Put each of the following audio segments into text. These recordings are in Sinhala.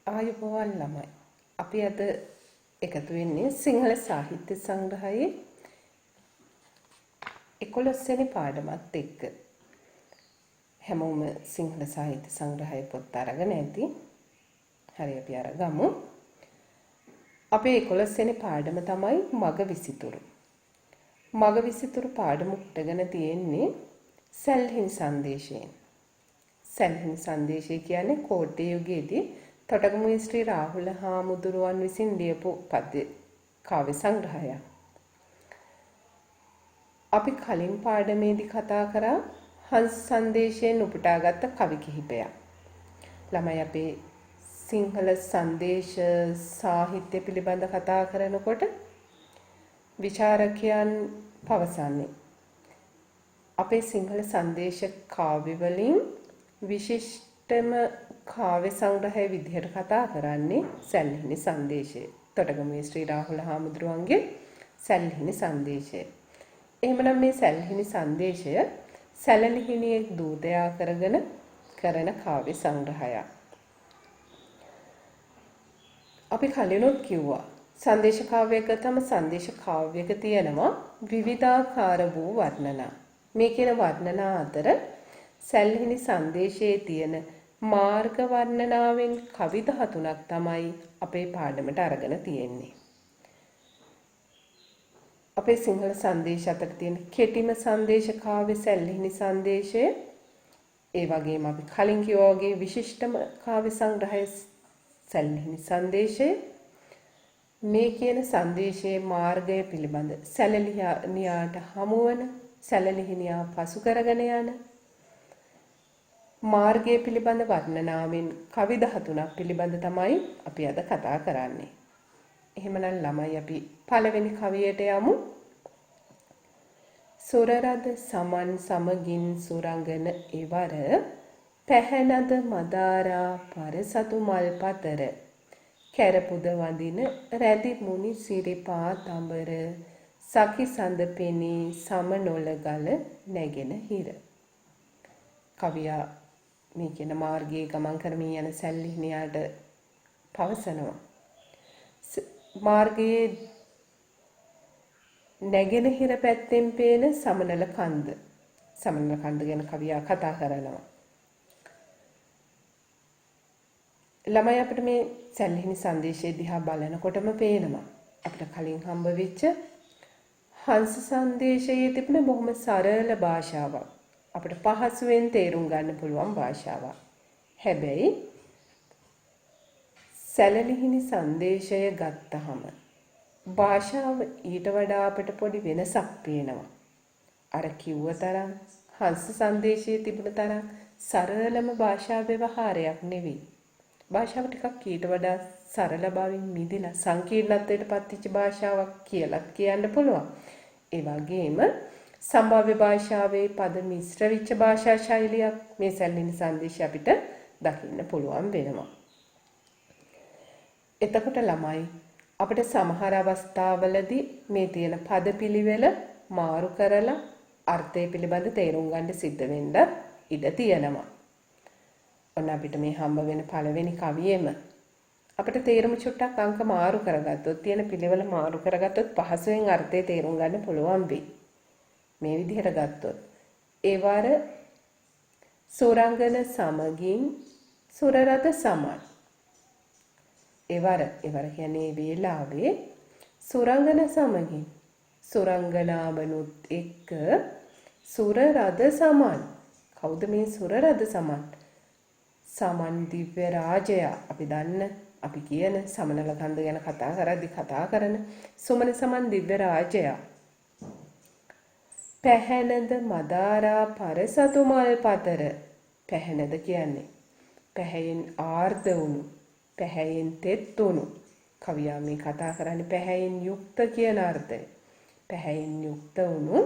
ආයුබෝවන් ළමයි. අපි අද එකතු වෙන්නේ සිංහල සාහිත්‍ය සංග්‍රහයේ 11 වෙනි පාඩමත් එක්ක. හැමෝම සිංහල සාහිත්‍ය සංග්‍රහයේ පොත් අරගෙන ඇති. හරි අපි අරගමු. අපේ 11 වෙනි පාඩම තමයි මග විසිතුරු. මග විසිතුරු පාඩම උටගෙන තියෙන්නේ සැල්හිණි සංදේශයෙන්. සැල්හිණි සංදේශය කියන්නේ කෝට්ටේ යුගයේදී තොටගමුවේ ශ්‍රී රාහුල හාමුදුරුවන් විසින් ලියපු පද්‍ය කාව්‍ය සංග්‍රහයක්. අපි කලින් පාඩමේදී කතා කරා හංස සංදේශයෙන් උපුටාගත් කවි කිහිපයක්. ළමයි අපේ සිංහල සංදේශ සාහිත්‍ය පිළිබඳ කතා කරනකොට විචාරකයන් පවසන්නේ අපේ සිංහල සංදේශ කාව්‍ය වලින් විශිෂ්ටම කාව්‍ය සංග්‍රහය විදිහට කතා කරන්නේ සැල්හිණි සංදේශය. තොටගමුවේ ශ්‍රී රාහුල හාමුදුරුවන්ගේ සැල්හිණි සංදේශය. එහෙමනම් මේ සැල්හිණි සංදේශය සැලලිහිණියෙක් දූතයා කරගෙන කරන කාව්‍ය සංග්‍රහයක්. අපි කලිනුත් කිව්වා සංදේශ කාව්‍යයක තම සංදේශ කාව්‍යයක තියෙනවා විවිධාකාර වූ වර්ණනා. මේ කියන වර්ණනා අතර සැල්හිණි සංදේශයේ තියෙන මාර්ග වර්ණනාවෙන් කවි 13ක් තමයි අපේ පාඩමට අරගෙන තියෙන්නේ. අපේ සිංහල සංදේශ අතර තියෙන කෙටිම සංදේශ කාව්‍ය සැල්හිණි සංදේශය. ඒ වගේම අපි කලින් කිව්වා වගේ විශිෂ්ටම කාව්‍ය සංග්‍රහය සැල්හිණි සංදේශය. මේ කියන සංදේශයේ මාර්ගය පිළිබඳ සැලලිහිණියාට හමුවන සැලලිහිණියා පසු කරගෙන යන මාර්ගය පිළිබඳ වර්ණනාවෙන් කවි 13ක් පිළිබඳ තමයි අපි අද කතා කරන්නේ. එහෙමනම් ළමයි අපි පළවෙනි කවියට යමු. සුරරද සමන් සමගින් සුරංගන ඉවර පැහැනද මදාරා පරසතු මල් පතර කැරපුද වඳින රැදි මුනි සිරිපා තඹර සකි සඳ පෙනී සමනොල ගල නැගෙන හිර. කවියා මේ කියන මාර්ගයේ ගමන් කරමින් යන සැල්ලිහිණියාට පවසනවා මාර්ගයේ නැගෙනහිර පැත්තෙන් පේන සමනල කන්ද ගැන කවියා කතා කරනවා. ළමයි අපිට මේ සැල්ලිහිණි සංදේශය දිහා බලනකොටම පේනවා අපිට කලින් හම්බ වෙච්ච හංස සංදේශයේ තිබෙන බොහොම සරල භාෂාවක්. අපිට පහසුවෙන් තේරුම් ගන්න පුළුවන් භාෂාවක්. හැබැයි සැලලිහිණි සංදේශය ගත්තහම භාෂාව ඊට වඩා අපිට පොඩි වෙනසක් පේනවා. අර කිව්ව තරම් හංස සංදේශයේ තිබුණ තරම් සරලම භාෂා ව්‍යවහාරයක් නෙවෙයි. භාෂාව ටිකක් ඊට වඩා සරල බවින් මිදිලා සංකීර්ණත්වයට පත්විච්ච භාෂාවක් කියලා කියන්න පුළුවන්. ඒ වගේම සම්භාව්‍ය භාෂාවේ පද මිශ්‍ර වෙච්ච භාෂා ශෛලියක් මේ සැල්ලිහිණි සංදේශය අපිට දකින්න පුළුවන් වෙනවා. එතකොට ළමයි අපිට සමහර අවස්ථාවලදී මේ තියෙන පද පිළිවෙල මාරු කරලා අර්ථය පිළිබඳ තේරුම් ගන්න සිද්ධ වෙන්න ඉඩ තියෙනවා. ඔන්න අපිට මේ හම්බ වෙන පළවෙනි කවියෙම අපිට තේරුම චුට්ටක් අංක මාරු කරගත්තොත් තියෙන පිළිවෙල මාරු කරගත්තොත් පහසුවෙන් අර්ථය තේරුම් ගන්න පුළුවන් වෙයි. මේ විදිහට ගත්තොත් ඒ වාර සුරංගන සමගින් සුරරත සමන්. ඒ වාර කියන්නේ වේලාවේ සුරංගන සමගින් සුරංගනාවනුත් එක්ක සුරරද සමන්. කවුද මේ සුරරද සමන්? සමන් දිව්‍ය රාජය. අපි දන්න අපි කියන සමනල කන්ද ගැන කතා කරද්දි කතා කරන සුමන සමන් දිව්‍ය රාජය. පැහැනද මදාරා පරසතු මල් පතර. පැහැනද කියන්නේ පැහැයෙන් ආර්ද වුණු පැහැයෙන් තෙත් වුණු. කවියා මේ කතා කරන්නේ පැහැයෙන් යුක්ත කියන අර්ථය. පැහැයෙන් යුක්ත වුණු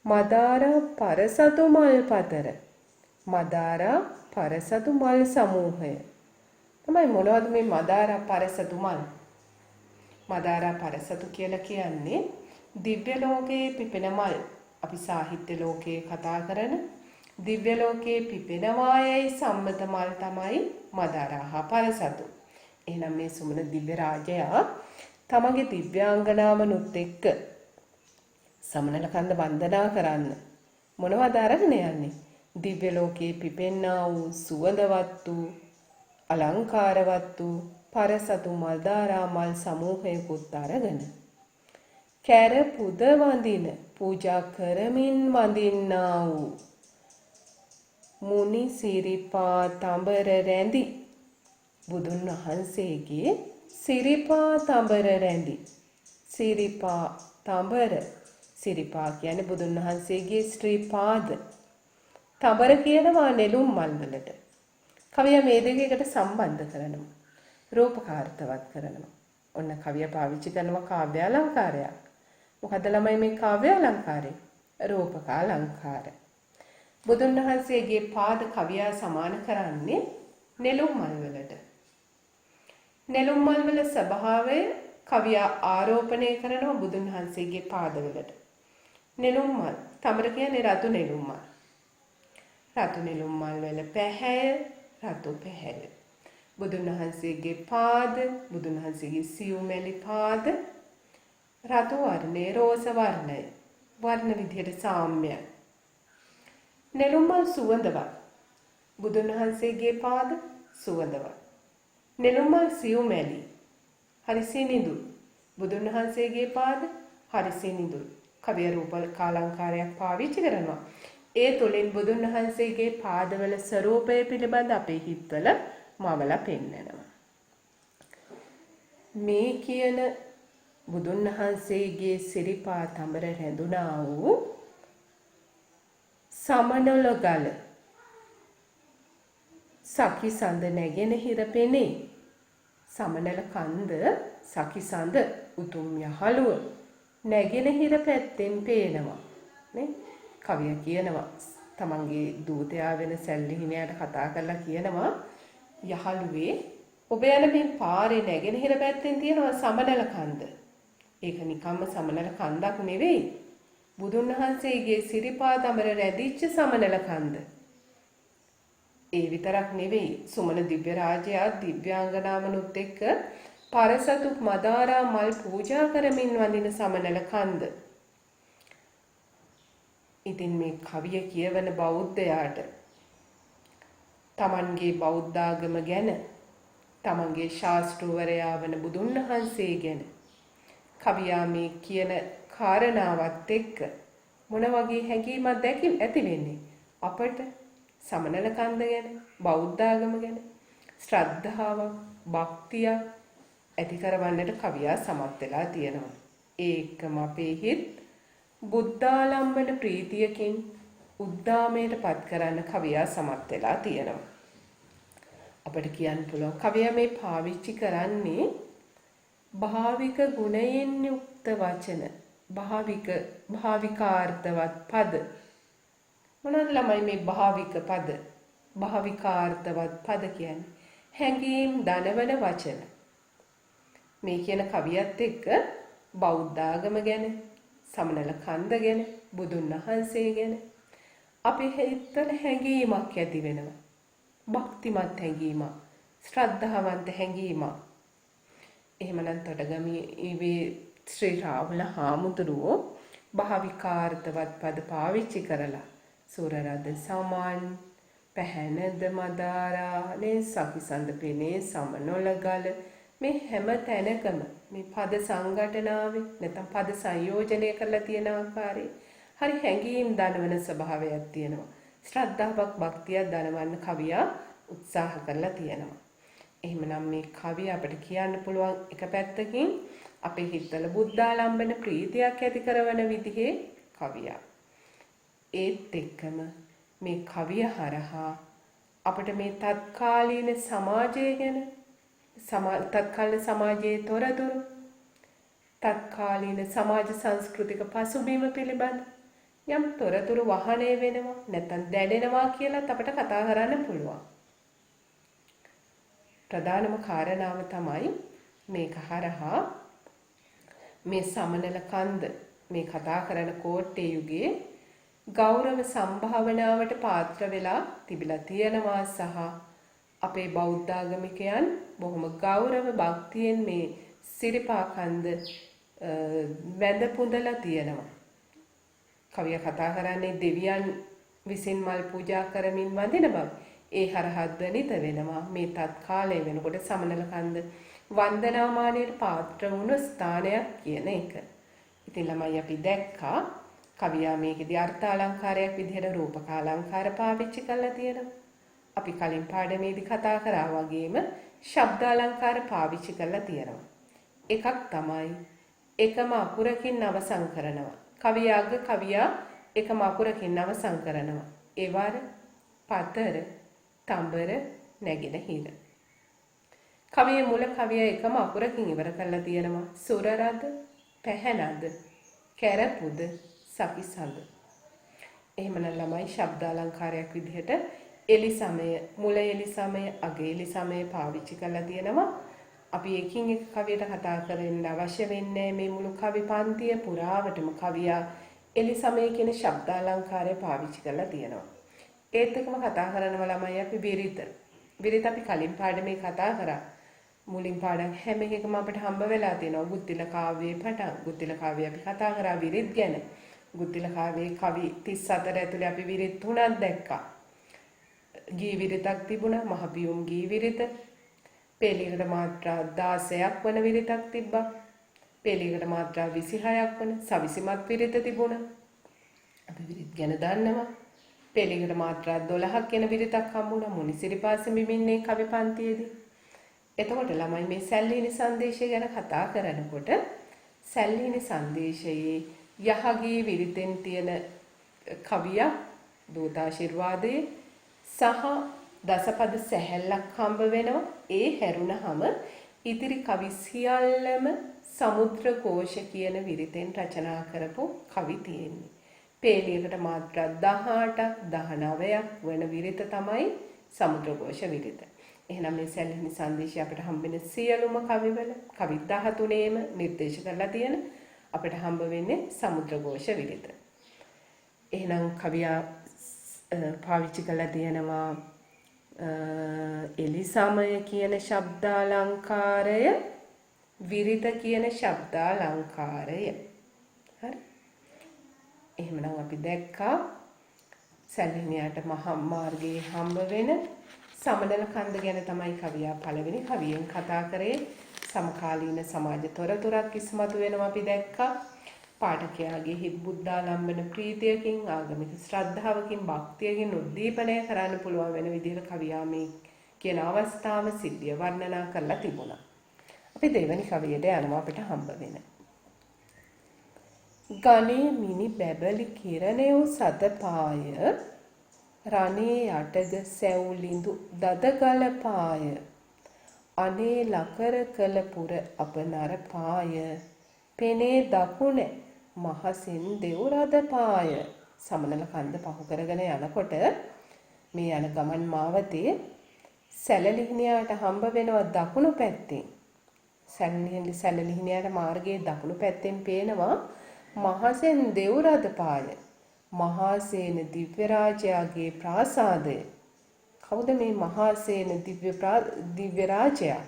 මදාරා පරසතු මල් පතර. මදාරා පරසතු මල් සමූහය. තමයි මොනවද මේ මදාරා පරසතු මල්? මදාරා පරසතු කියලා කියන්නේ දිව්‍ය ලෝකයේ පිපෙන මල්. අපි සාහිත්‍ය ලෝකයේ කතා කරන දිව්‍ය ලෝකයේ පිපෙනවායයි සම්මත මල් තමයි මදාරා හා පරසතු. එහෙනම් මේ සුමන දිව්‍ය රාජයා තමගේ දිව්‍යාංගනාවනුත් එක්ක සමනල කන්ද වන්දනා කරන්න මොනවද අරගෙන යන්නේ? දිව්‍ය ලෝකයේ පිපෙන්නා වූ සුවඳවත් වූ අලංකාරවත් වූ පරසතු මල්දාරා මල් සමූහයකුත් අරගෙන කැර පුද වඳින පූජා කරමින් වඳින්නා වූ මුනි සිරිපා තඹර රැඳි බුදුන් වහන්සේගේ සිරිපා තඹර රැඳි සිරිපා තඹර සිරිපා කියන්නේ බුදුන් වහන්සේගේ ශ්‍රී පාද තඹර කියනවා නෙළුම් මල් වලට. කවියා මේ දෙක එකට සම්බන්ධ කරනවා. රූපකාර්ථවත් කරනවා. ඔන්න කවියා පාවිච්චි කරනවා කාව්‍ය අලංකාරයක්. මොකද ළමයි මේ කාව්‍ය අලංකාරය? රූපක අලංකාර. බුදුන් වහන්සේගේ පාද කවියා සමාන කරන්නේ නෙළුම් මල් වලට. නෙළුම් මල් වල ස්වභාවය කවියා ආරෝපණය කරනවා බුදුන් වහන්සේගේ පාදවලට. නෙළුම් මල් තඹර කියන්නේ රතු නෙළුම් මල්. රතු නෙළුම් මල් වල පැහැය රතු පැහැය. බුදුන් වහන්සේගේ පාද බුදුන් වහන්සේගේ සියුමැලි පාද රතු වර්ණයේ රෝස වර්ණය වර්ණ විදියට සාම්‍යයි. නෙළුම් මල් සුවඳවත්. බුදුන් වහන්සේගේ පාද සුවඳවත්. නෙළුම් මල් සියුමැලි හරි සිනිඳු. බුදුන් වහන්සේගේ පාද හරි සිනිඳු. කවිය රූපකාලංකාරයක් පාවිච්චි කරනවා. ඒ තුළින් බුදුන් වහන්සේගේ පාදවල ස්වરૂපය පිළිබඳ අපේ හිතවල මවලා පෙන්නනවා. මේ කියන බුදුන් වහන්සේගේ සිරිපා තඹර රැඳුණා වූ සමනොල ගල සකිසඳ නැගෙනහිර පෙනේ. සමනල කන්ද සකිසඳ උතුම් යහළුව නැගෙනහිර පැත්තෙන් පේනවා. නේ? කවිය කියනවා තමන්ගේ දූතයා වෙන සැල්ලිහිණියට කතා කරලා කියනවා යහළුවේ ඔබ යන මේ පාරේ නැගෙනහිර පැත්තෙන් තියෙනවා සමනල කන්ද. ඒක නිකම්ම සමනල කන්දක් නෙවෙයි. බුදුන් වහන්සේගේ සිරිපා තඹර රැඳිච්ච සමනල කන්ද. ඒ විතරක් නෙවෙයි සුමන දිව්‍ය රාජයා දිව්‍යාංගනාවනුත් එක්ක පරසතු මදාරා මල් පූජා කරමින් වඳින සමනල කන්ද. ඉතින් මේ කවිය කියවන බෞද්ධයාට තමන්ගේ බෞද්ධාගම ගැන තමන්ගේ ශාස්ත්‍රවරයා වන බුදුන් වහන්සේ ගැන කවියා මේ කියන කාරණාවත් එක්ක මොන වගේ හැඟීමක්ද ඇති වෙන්නේ අපට සමනල කන්ද ගැන බෞද්ධාගම ගැන ශ්‍රද්ධාවක් භක්තියක් ඇති කරවන්නට කවියා සමත් වෙලා තියෙනවා. ඒකම අපේ හිත් බුද්ධාලම්බන ප්‍රීතියකින් උද්දාමයට පත් කරන්න කවියා සමත් වෙලා තියෙනවා. අපිට කියන්න පුළුවන් කවියා මේ පාවිච්චි කරන්නේ භාවික ගුණයෙන් යුක්ත වචන භාවිකාර්ථවත් පද. මොනවද ළමයි මේ භාවික පද භාවිකාර්ථවත් පද කියන්නේ? හැඟීම් දනවන වචන. මේ කියන කවියත් එක්ක බෞද්ධාගම ගැන සමනල කන්ද ගැන බුදුන් වහන්සේ ගැන අපි හිතන හැඟීමක් ඇති වෙනවා. භක්තිමත් හැඟීමක්, ශ්‍රද්ධාවන්ත හැඟීමක්. එහෙමනම් තොටගමේ ශ්‍රී රාහුල හාමුදුරුවෝ භාවිකාර්ථවත් පද පාවිච්චි කරලා සූරරද සමාන් පැහැනද මදාරා නේ සකිසඳ පෙනේ සමනොල ගල මේ හැම තැනකම මේ පද සංඝටනාවේ නැත්නම් පද සංයෝජනය කරලා තියෙන ආකාරයේ හරි හැඟීම් දනවන ස්වභාවයක් තියෙනවා. ශ්‍රද්ධාවක් භක්තියක් දනවන්න කවියා උත්සාහ කරලා තියෙනවා. එහෙමනම් මේ කවිය අපිට කියන්න පුළුවන් එක පැත්තකින් අපේ හිතවල බුද්ධාලම්බන ප්‍රීතියක් ඇති කරන විදිහේ කවියක්. ඒත් එක්කම මේ කවිය හරහා අපිට මේ තත්කාලීන සමාජය ගැන තත්කාලීන සමාජයේ තොරතුරු තත්කාලීන සමාජ සංස්කෘතික පසුබිම පිළිබඳ යම් තොරතුරු වහනය වෙනවා නැත්නම් දැනෙනවා කියලා අපිට කතා කරන්න පුළුවන්. ප්‍රධානම කාරණාව තමයි මේක හරහා මේ සමනල කන්ද මේ කතා කරන කෝට්ටේ යුගයේ ගෞරව සම්භාවනාවට පාත්‍ර වෙලා තිබිලා තියෙනවා සහ අපේ බෞද්ධ ආගමිකයන් බොහොම ගෞරව භක්තියෙන් මේ සිරිපා කන්ද වැඳ පුඳලා තියෙනවා. කවිය කතා කරන්නේ දෙවියන් විසින් මල් පූජා කරමින් වඳින බව. ඒ හරහා ධනිත වෙනවා මේ තත්කාලය වෙනකොට සමනල කන්ද වන්දනාමානයට පාත්‍ර වුණු ස්ථානයක් කියන එක. ඉතින් ළමයි අපි දැක්කා කවියා මේකෙදී අර්ථාලංකාරයක් විදිහට රූපකාලංකාර පාවිච්චි කරලා තියෙනවා. අපි කලින් පාඩමේදී කතා කරා වගේම ශබ්දාලංකාර පාවිච්චි කරලා තියෙනවා. එකක් තමයි එකම අකුරකින් අවසන් කරනවා. කවියා එකම අකුරකින් අවසන් කරනවා. එවර, පතර, තඹර, නැගෙනහිර. කවියේ මුල කවිය එකම අකුරකින් ඉවර කරලා තියෙනවා. සුරරද, පැහැනද, කැරපුද, සකිසඳ. එහෙමනම් ළමයි ශබ්දාලංකාරයක් විදිහට එලි සමය, මුල එලි සමය, අග එලි සමය පාවිච්චි කරලා තියෙනවා. අපි එකින් එක කවියට කතා කරන්න අවශ්‍ය වෙන්නේ මේ මුළු කවි පන්තිය පුරාවටම කවියා එලි සමය කියන ශබ්දාලංකාරය පාවිච්චි කරලා තියෙනවා. ඒත් එක්කම කතා කරනවා ළමයි අපි විරිත. විරිත අපි කලින් පාඩමේ කතා කරා. මුලින් පාඩම් හැම එකකම අපිට හම්බ වෙලා තියෙනවා. ගුත්තිල කාව්‍යයේ පටන්. ගුත්තිල කාව්‍ය අපි කතා කරා විරිත් ගැන. ගුත්තිල කාව්‍යයේ කවි 34 ඇතුලේ අපි විරිත් තුනක් දැක්කා. ගී විරිතක් තිබුණා. මහපියුම් ගී විරිත. පෙළියකට මාත්‍රා 16ක් වන විරිතක් තිබ්බා. පෙළියකට මාත්‍රා 26ක් වන සවිසිමත් විරිත තිබුණා. අපි විරිත් ගැන දන්නවා. පෙළියකට මාත්‍රා 12ක් වෙන විරිතක් හම්බුණා මුනිසිරිපාසෙ බිමින්නේ කවි පන්තියේදී. එතකොට ළමයි මේ සැල්ලිහිණි සංදේශය ගැන කතා කරනකොට සැල්ලිහිණි සංදේශයේ යහගී විරිතෙන් තියෙන කවියක් දූතාශිර්වාදයේ සහ දසපද සැහැල්ලක් හම්බ වෙනවා. ඒ හැරුණහම ඉතිරි කවි සියල්ලම සමුද්‍ර ഘോഷ කියන විරිතෙන් රචනා කරපු කවි තියෙන්නේ. පේලියකට මාත්‍රා 18ක් 19ක් වෙන විරිත තමයි සමුද්‍ර ഘോഷ විරිත. එහෙනම් මේ සැලෙහිණි සංදේශය අපිට හම්බෙන සියලුම කවිවල කවි 13ේම නිර්දේශ කරලා තියෙන අපිට හම්බ වෙන්නේ සමුද්‍ර ഘോഷ විරිත. එහෙනම් කවියා පාවිච්චි කරලා තියෙනවා එලි සමය කියන ශබ්දාලංකාරය, විරිත කියන ශබ්දාලංකාරය. හරි. එහෙමනම් අපි දැක්කා සැලෙහිණියට මහා මාර්ගයේ හම්බ වෙන සමනල කන්ද ගැන තමයි කවියා පළවෙනි කවියෙන් කතා කරේ. සමකාලීන සමාජ තොරතුරක් ඉස්මතු වෙනවා අපි දැක්කා. පාඨකයාගේ හිත් බුද්ධාලම්බන ප්‍රීතියකින්, ආගමික ශ්‍රද්ධාවකින්, භක්තියකින් උද්දීපනය කරන්න පුළුවන් වෙන විදිහට කවියා මේ කියන අවස්ථාව සිද්ධිය වර්ණනා කරලා තිබුණා. අපි දෙවෙනි කවියට යනවා අපිට හම්බ වෙන. ගණේ මිනි බැබලි කිරණෙව් සතපාය, රණේ යටග සැවුලිඳු දදගල පාය, අනේ ලකර කළ පුර අප නර පාය, පෙනේ දකුණ මහසෙන් දෙව් රද පාය. සමනල කන්ද පහු කරගෙන යනකොට මේ යන ගමන් මාවතේ සැලලිහිණියට හම්බ වෙනවා දකුණු පැත්තෙන්. සැලලිහිණියට මාර්ගයේ දකුණු පැත්තෙන් පේනවා මහසෙන් දෙව් රද පාය, මහාසේන දිව්‍ය රාජයාගේ ප්‍රාසාදය. කවුද මේ මහාසේන දිව්‍ය රාජයා?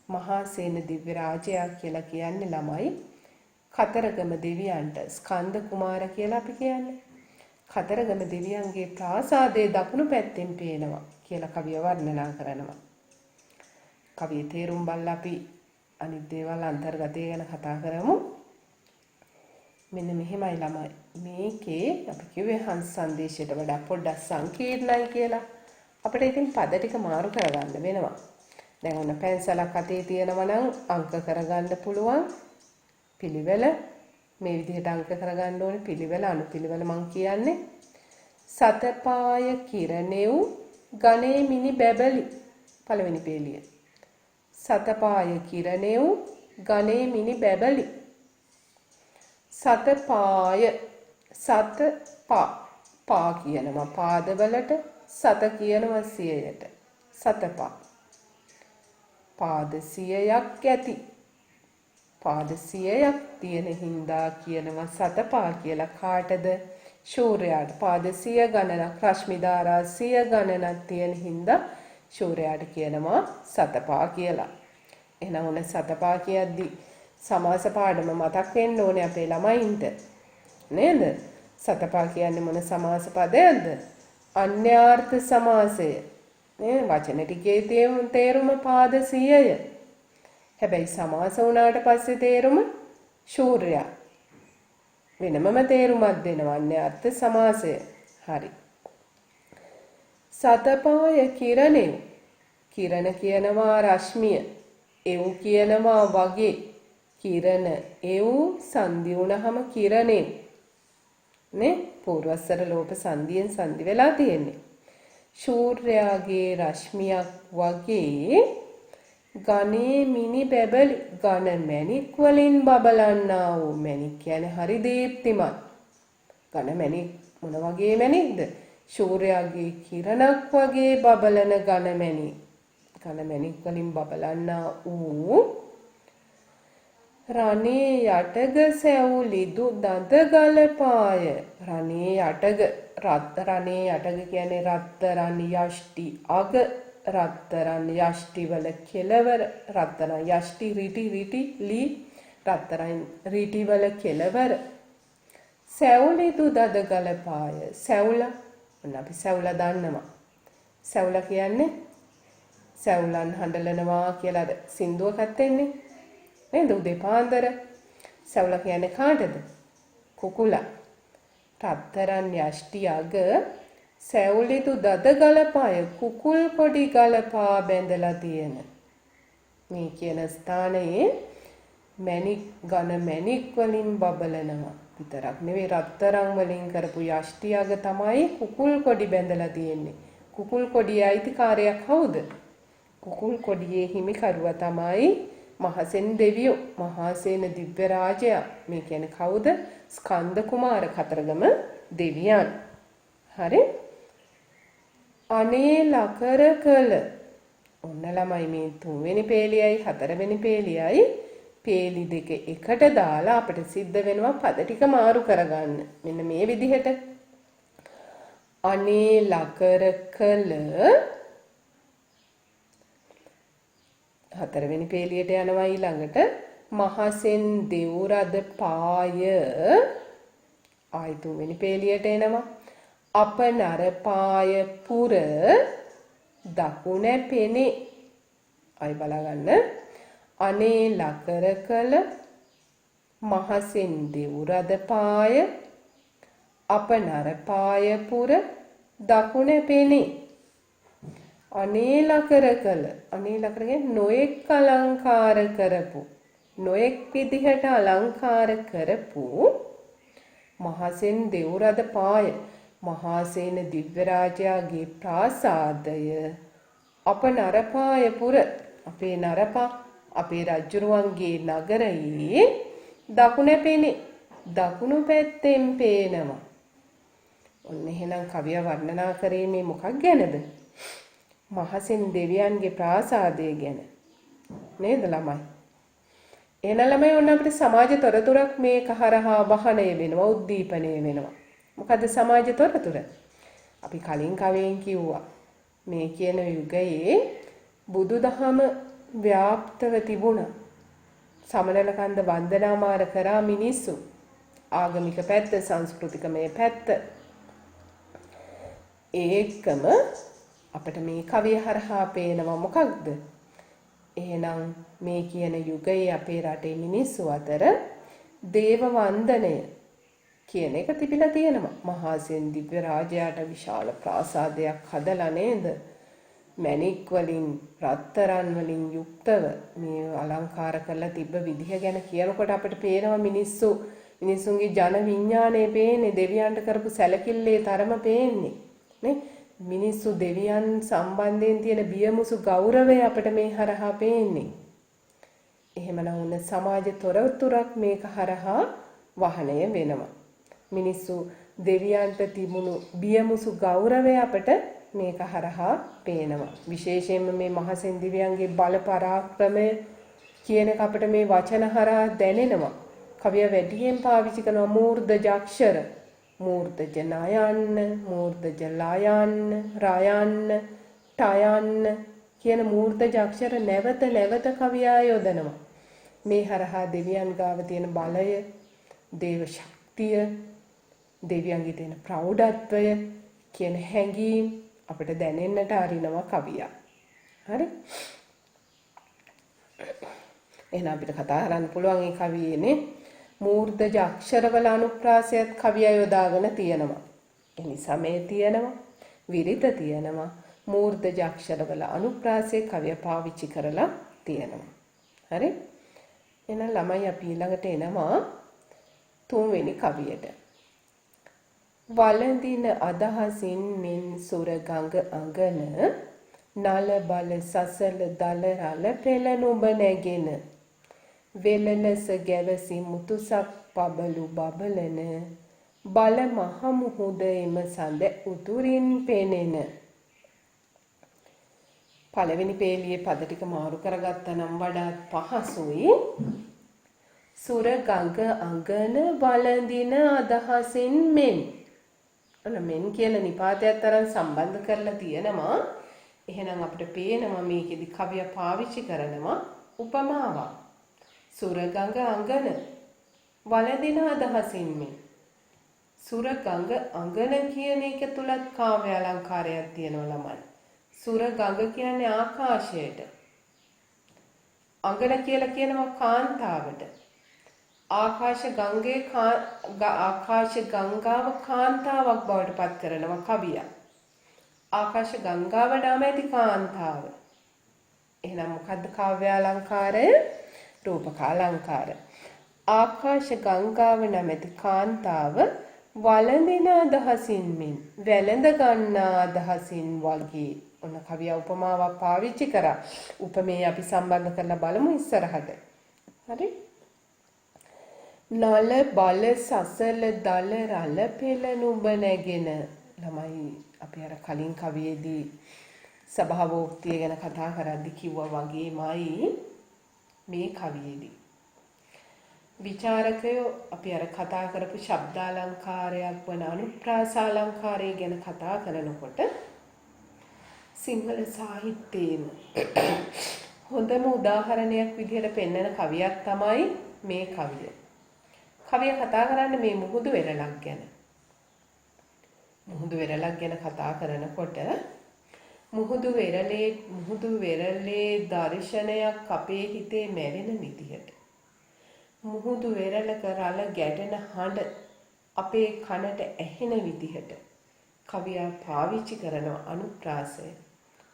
මහාසේන දිව්‍ය රාජයා කියලා කියන්නේ ළමයි කතරගම දෙවියන්ට ස්කන්ධ කුමාර කියලා අපි කියන්නේ. කතරගම දෙවියන්ගේ ප්‍රාසාදයේ දකුණු පැත්තෙන් පේනවා කියලා කවිය වර්ණනා කරනවා. කවියේ තේරුම් බලලා අපි අනිත් දේවල් අන්තර්ගතය ගැන කතා කරමු. මෙන්න මෙහෙමයි ළමයි. මේකේ අපි කිව්වේ හංස සංදේශයට වඩා පොඩ්ඩක් සංකීර්ණයි කියලා. අපිට ඉතින් පද ටික මාරු කරගන්න වෙනවා. දැන් ඔන්න පැන්සලක් අතේ තියෙනවා නම් අංක කරගන්න පුළුවන් පිළිවෙල මේ විදිහට අංක කරගන්න ඕනේ. පිළිවෙල අනුපිළිවෙල මං කියන්නේ. සතපාය කිරණෙව් ගණේ මිනි බැබලි. පළවෙනි පේලිය. සතපාය කිරණෙව් ගණේ මිනි බැබලි. සතපාය සත පා කියනවා පාදවලට, සත කියනවා සියයට. සතපා පාද 100ක් ඇති. පාද 100ක් තියෙන හින්දා කියනවා සතපා කියලා. කාටද? සූර්යයාට. පාද 100 ගණනක්, රශ්මි ධාරා 100 ගණනක් තියෙන හින්දා ශූරයාට කියනවා සතපා කියලා. එහෙනම් ඔන්න සතපා කියද්දි සමාස පාඩම මතක් වෙන්න ඕනේ අපේ ළමයින්ට. නේද? සතපා කියන්නේ මොන සමාස පදයක්ද? අන්‍යාර්ථ සමාසය. නේ වචන ටිකේ තේරුම පාද 100ය. හැබැයි සමාස වුණාට පස්සේ තේරුම ශූරයා. වෙනමම තේරුමක් දෙනවා අන්‍යාර්ථ සමාසය. හරි. සතපාය කිරණෙව්. කිරණ කියනවා රශ්මිය. එව් කියනවා වගේ. කිරණ එව් සංදි වුණාම කිරණෙව්. නේ? පූර්වස්සර ලෝප සංදියෙන් සංදි වෙලා තියෙන්නේ. ශූරයාගේ රශ්මියක් වගේ ගණේ මිනි බැබලි ඝන මැණික් වලින් බබලන්නා වූ මැණික් කියන්නේ හරි දීප්තිමත්. ඝන මැණික් මොන වගේ මැණික්ද? ශූරයාගේ කිරණක් වගේ බබලන ඝන මැණික්. ඝන මැණික් වලින් බබලන්නා වූ රණේ යටග සැවුලිදු දඳ ගලපාය. රණේ යටග රත්තරණේ යටග කියන්නේ රත්තරන් යෂ්ටි අග රත්තරන් යෂ්ටි වල කෙලවර රත්තරන් යෂ්ටි රිටි ලී රත්තරන් රිටි වල කෙලවර සැවුලිදු දඳ ගලපාය. සැවුල ඔන්න අපි සැවුල දන්නවා. සැවුල කියන්නේ සැවුලන් හඬලනවා කියලා සින්දුවකත් එන්නේ. නේද? උදේ පාන්දර සැවුල කියන්නේ කාටද? කුකුලා. රත්තරන් යෂ්ටි අග සැවුලිදු දද ගලපාය කුකුල් පොඩි ගලපා බැඳලා තියෙන මේ කියන ස්ථානයේ මැණික් ඝන මැණික් වලින් බබලනවා. විතරක් නෙවෙයි රත්තරන් වලින් කරපු යෂ්ටි අග තමයි කුකුල් කොඩි බැඳලා තියෙන්නේ. කුකුල් කොඩියේ අයිතිකාරයා කවුද? කුකුල් කොඩියේ හිමිකරුවා තමයි මහසෙන් දෙවියෝ. මහාසේන දිව්‍ය රාජයා. මේ කියන්නේ කවුද? ස්කන්ධ කුමාර කතරගම දෙවියන්. හරි? අනේ ලකර කළ. ඔන්න ළමයි මේ 3 වෙනි පේලියයි 4 වෙනි පේලියයි පේලි දෙක එකට දාලා අපිට සිද්ධ වෙනවා පද ටික මාරු කරගන්න. මෙන්න මේ විදිහට. අනේ ලකර කළ 4 වෙනි පේලියට යනවා ඊළඟට මහසෙන් දෙව්රද පාය ආයි 3 වෙනි පේලියට එනවා අප නරපාය පුර දකුණ පෙනේ. ආයි බලගන්න. අනේ ලකර කළ මහසෙන් දෙව්රද පාය අප නරපාය පුර දකුණ පෙනේ. අනේ ලකර කළ අනේ ලකර කියන්නේ නොඑක් අලංකාර කරපු නොඑක් විදිහට අලංකාර කරපු මහසෙන් දෙව්රද පාය මහාසේන දිව්‍ය රාජයාගේ ප්‍රාසාදය අප නරපාය පුර අපේ නරපා අපේ රජුරුවන්ගේ නගරයේ දකුණ පෙනේ. දකුණු පැත්තෙන් පේනවා. ඔන්න එහෙනම් කවිය වර්ණනා කරේ මේ මොකක් ගැනද? මහසෙන් දෙවියන්ගේ ප්‍රාසාදය ගැන. නේද ළමයි? එහෙනම් ළමයි ඔන්න අපිට සමාජ තොරතුරක් මේක හරහා වහනය වෙනවා, උද්දීපනය වෙනවා. මොකද සමාජ තොරතුර? අපි කලින් කවෙන් කිව්වා මේ කියන යුගයේ බුදුදහම ව්‍යාප්තව තිබුණා. සමනල කන්ද වන්දනාමාර කරා මිනිස්සු. ආගමික පැත්ත, සංස්කෘතිකමය පැත්ත. ඒකම අපිට මේ කවිය හරහා පේනවා මොකක්ද? එහෙනම් මේ කියන යුගයේ අපේ රටේ මිනිස්සු අතර දේව වන්දනය කියන එක තිබිලා තියෙනවා. මහාසෙන් දිව්‍ය රාජයාට විශාල ප්‍රාසාදයක් හදලා නේද? මැණික් වලින් රත්තරන් වලින් යුක්තව මේ අලංකාර කරලා තිබ්බ විදිහ ගැන කියනකොට අපිට පේනවා මිනිස්සුන්ගේ ජන විඥානය පේන්නේ, දෙවියන්ට කරපු සැලකිල්ලේ තරම පේන්නේ නේ? මිනිස්සු දෙවියන් සම්බන්ධයෙන් තියෙන බියමුසු ගෞරවය අපිට මේ හරහා පේන්නේ. එහෙමනම් උන සමාජ තොරතුරක් මේක හරහා වහනය වෙනවා. මිනිස්සු දෙවියන්ට තිබුණු බියමුසු ගෞරවය අපට මේක හරහා පේනවා. විශේෂයෙන්ම මේ මහසෙන් දිව්‍යයන්ගේ බල පරාක්‍රමය කියන එක අපිට මේ වචන හරහා දැනෙනවා. කවිය වැඩියෙන් පාවිච්චි කරන මූර්ධජ අක්ෂර. මූර්ධජ නයන්න, මූර්ධජ ලයන්න, රයන්න, ටයන්න කියන මූර්ධජ අක්ෂර නැවත නැවත කවියා යොදනවා. මේ හරහා දෙවියන් ගාව තියෙන බලය, දේව ශක්තිය, දෙවියන්ගේ තියෙන ප්‍රෞಢත්වය කියන හැඟීම් අපිට දැනෙන්නට අරිනවා කවියා. හරි? එහෙනම් අපිට කතා කරන්න පුළුවන් මේ කවියේනේ මූර්ධජ අක්ෂරවල අනුප්‍රාසයත් කවියා යොදාගෙන තියෙනවා. ඒ නිසා මේ තියෙනවා, විරිත තියෙනවා, මූර්ධජ අක්ෂරවල අනුප්‍රාසය කවිය පාවිච්චි කරලා තියෙනවා. හරි? එහෙනම් ළමයි අපි ඊළඟට එනවා තුන්වෙනි කවියට. වළඳින අදහසින් මෙන් සුර ගඟ අඟන නල බල සසල දල රල පෙළ නුඹ නැගෙන වෙලලස ගැවසි මුතුසක් පබලු බබලන බල මහ මුහුද එම සඳ උතුරින් පෙනෙන. පළවෙනි පේලියේ පද ටික මාරු කරගත්තා නම් වඩාත් පහසුයි. සුර ගඟ අඟන වළඳින අදහසින් මෙන්. අන්න මෙන් කියන නිපාතයත් තරම් සම්බන්ධ කරලා තියෙනවා. එහෙනම් අපිට පේනවා මේකෙදි කවිය පාවිච්චි කරනවා උපමාවක්. සුර ගඟ අඟන වළඳින අදහසින් මෙන්. සුර ගඟ අඟන කියන එක තුලත් කාව්‍ය අලංකාරයක් තියෙනවා ළමයි. සුර ගඟ කියන්නේ ආකාශයට. අඟන කියලා කියනවා කාන්තාවට. ආකාශ ගංගාව කාන්තාවක් බවට පත් කරනවා කවියා. ආකාශ ගංගාව නැමැති කාන්තාව. එහෙනම් මොකද්ද කාව්‍ය අලංකාරය? රූපක අලංකාර. ආකාශ ගංගාව නැමැති කාන්තාව වළඳින අදහසින් මෙන් වැළඳ ගන්නා අදහසින් වගේ. ඔන්න කවියා උපමාවක් පාවිච්චි කරා. උපමේ අපි සම්බන්ධ කරලා බලමු ඉස්සරහට. හරි? නල බල සසල දල රල පෙළ නුඹ නැගෙන. ළමයි අපි අර කලින් කවියේදී සභාවෝක්තිය ගැන කතා කරද්දී කිව්වා වගේමයි මේ කවියේදී විචාරකයෝ අපි අර කතා කරපු ශබ්දාලංකාරයක් වන අනුප්‍රාසාලංකාරය ගැන කතා කරනකොට සිංහල සාහිත්‍යයේම හොඳම උදාහරණයක් විදිහට පෙන්වන කවියක් තමයි මේ කවිය. කවිය කතා කරන්නේ මේ මුහුදු වෙරළක් ගැන. මුහුදු වෙරළක් ගැන කතා කරනකොට මුහුදු වෙරළේ දර්ශනයක් අපේ හිතේ මැවෙන විදිහට. මුහුදු වෙරළක රළ ගැටෙන හඬ අපේ කනට ඇහෙන විදිහට කවියා පාවිච්චි කරන අනුප්‍රාසය.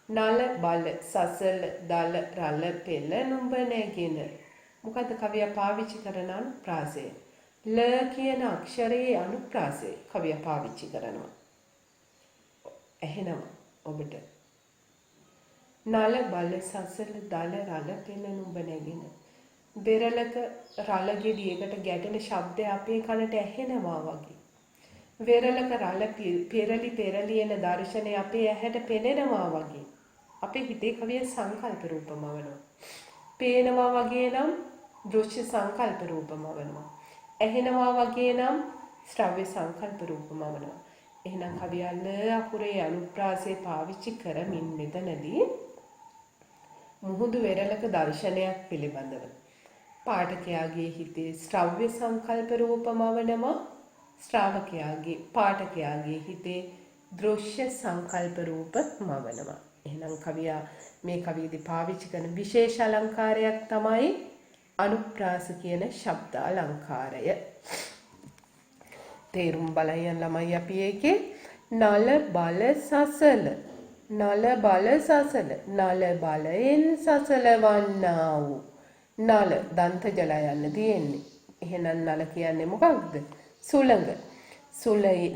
නල බල සසල දල රළ පෙළ නුඹ නැගෙන. මොකද්ද කවියා පාවිච්චි කරන අනුප්‍රාසය? ල කියන අක්ෂරයේ අනුප්‍රාසය කවියා පාවිච්චි කරනවා. ඇහෙනවා ඔබට. නල බල සසල දල රළ පෙළ නුඹ නැගෙන. වෙරළක රළ ගෙඩියකට ගැටෙන ශබ්දය අපේ කනට ඇහෙනවා වගේ. වෙරළක රළ පෙරලි එන දර්ශනය අපේ ඇහැට පෙනෙනවා වගේ. අපේ හිතේ කවිය සංකල්ප රූපමවනවා. පේනවා වගේ නම් දෘශ්‍ය සංකල්ප රූපමවනවා. ඇහෙනවා වගේ නම් ශ්‍රව්‍ය සංකල්ප රූපමවනවා. එහෙනම් කවියා ල අකුරේ අනුප්‍රාසය පාවිච්චි කරමින් මෙතනදී මුහුදු වෙරළක දර්ශනයක් පිළිබඳව පාඨකයාගේ හිතේ ශ්‍රව්‍ය සංකල්ප රූපමවනවා. ශ්‍රාවකයාගේ පාඨකයාගේ හිතේ දෘශ්‍ය සංකල්ප රූපමවනවා. එහෙනම් කවියා මේ කවියේදී පාවිච්චි කරන විශේෂ අලංකාරයක් තමයි අනුප්‍රාස කියන ශබ්ද අලංකාරය. තේරුම් බලයන් ළමයි අපි ඒකේ නල බල සසල නල බල සසල නල බලයෙන් සසලවන්නා වූ නල දන්ත ජල යන්න තියෙන්නේ. එහෙනම් නල කියන්නේ මොකක්ද? සුළඟ.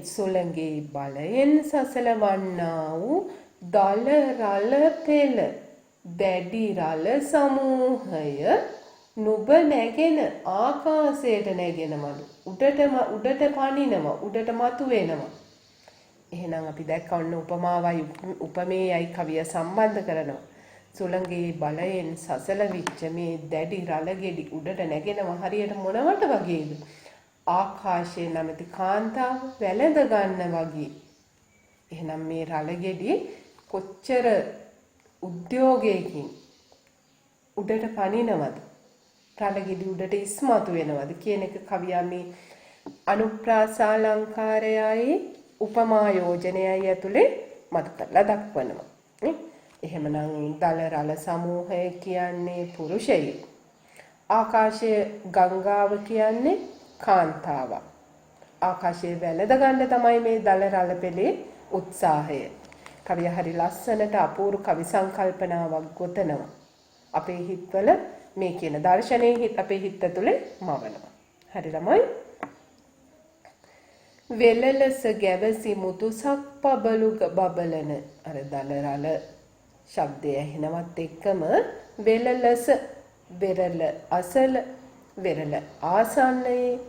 සුළඟේ බලයෙන් සසලවන්නා වූ දල රළ පෙළ දැඩි රළ සමූහය නුඹ නැගෙන ආකාශයට නැගෙනවලු. උඩට පනිනවා, උඩට මතු වෙනවා. එහෙනම් අපි දැක්ක ඔන්න උපමාවයි උපමේයයි කවිය සම්බන්ධ කරනවා. සුළඟේ බලයෙන් සසල විච්ච මේ දැඩි රළ ගෙඩි උඩට නැගෙනවා හරියට මොනවට වගේද? ආකාශයේ නැමැති කාන්තාව වැළඳ ගන්න වගේ. එහෙනම් මේ රළ ගෙඩි කොච්චර උද්‍යෝගයකින් උඩට පනිනවද? රළගිඩි උඩට ඉස්මතු වෙනවද කියන එක කවියා මේ අනුප්‍රාසාලංකාරයයි උපමා යෝජනයයි ඇතුලේ මත කරලා දක්වනවා. එහෙමනම් දල රළ සමූහය කියන්නේ පුරුෂයෙක්. ආකාශයේ ගංගාව කියන්නේ කාන්තාවක්. ආකාශයේ වැළඳ ගන්න තමයි මේ දල රළ පෙළේ උත්සාහය. කවිය හරි ලස්සනට අපූර්ව කවි සංකල්පනාවක් ගොතනවා. අපේ හිතවල මේ කියන දර්ශනයේ හිත අපේ හිත ඇතුලේ මවනවා. හරි ළමයි. වෙලලස ගැවසි මුතුසක් පබලු බබලන අර දල රළ ශබ්දය ඇහෙනවත් එක්කම වෙලලස වෙරළ අසල වෙරළ ආසන්නයේ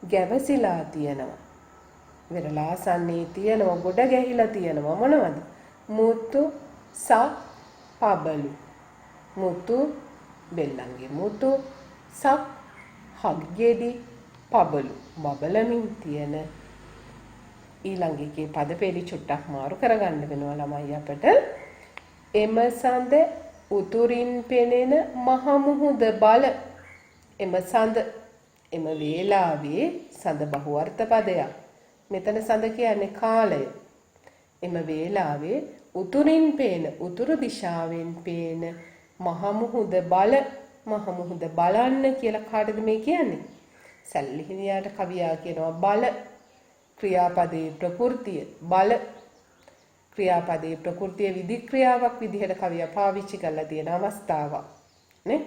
ගැවසිලා තියෙනවා. වෙරළ ආසන්නයේ තියෙනවා ගොඩ ගැහිලා තියෙනවා මොනවද? මුතු සක් පබලු. මුතු බෙල්ලන්ගේ මුතු සක් හග්ගෙඩි පබලු බබලමින් තියෙන ඊළඟ එකේ පද පෙළි චුට්ටක් මාරු කරගන්න වෙනවා ළමයි අපට. එම සඳ උතුරින් පෙනෙන මහ මුහුද බල. එම සඳ එම වේලාවේ සඳ බහුවර්ථ පදයක්. මෙතන සඳ කියන්නේ කාලය. එම වේලාවේ උතුරින් පේන උතුරු දිශාවෙන් පේන මහ මුහුද බල. මහ මුහුද බලන්න කියලා කාටද මේ කියන්නේ? සැල්ලිහිණියාට කවියා කියනවා බල. ක්‍රියාපදයේ ප්‍රකෘතිය බල. ක්‍රියාපදයේ ප්‍රකෘතිය විධික්‍රියාවක් විදිහට කවියා පාවිච්චි කරලා තියෙන අවස්ථාවක් නේ.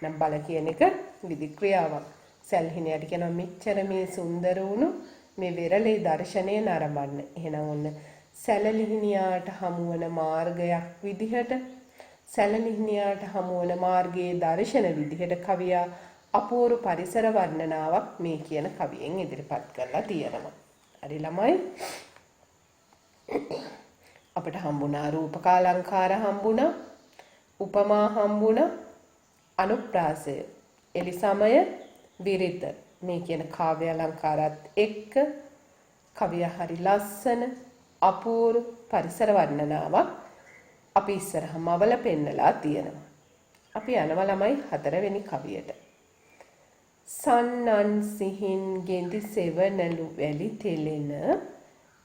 නම් බල කියන එක විධික්‍රියාවක්. සැල්හිණියට කියනවා මෙච්චර මේ සුන්දර වුණු මේ වෙරළේ දර්ශනය නරඹන්න. එහෙනම් ඔන්න සැලලිහිණියාට හමුවන මාර්ගයක් විදිහට සැලලිහිණියාට හමුවන මාර්ගයේ දර්ශන විදිහට කවියා අපූර්ව පරිසර වර්ණනාවක් මේ කියන කවියෙන් ඉදිරිපත් කරලා තියෙනවා. හරි ළමයි. අපිට හම්බුණා රූපකාලංකාර හම්බුණා, උපමා හම්බුණා, අනුප්‍රාසය, එලිසමය, විරිත මේ කියන කාව්‍ය අලංකාරات එක්ක කවිය හරි ලස්සන අපූර්ව පරිසර වර්ණනාවක් අපි ඉස්සරහම අවල පෙන්නලා තියෙනවා. අපි යනවා ළමයි 4 වෙනි කවියට. සන්නන් සිහින් ගෙඳි සෙවනලු වැලි තෙලෙන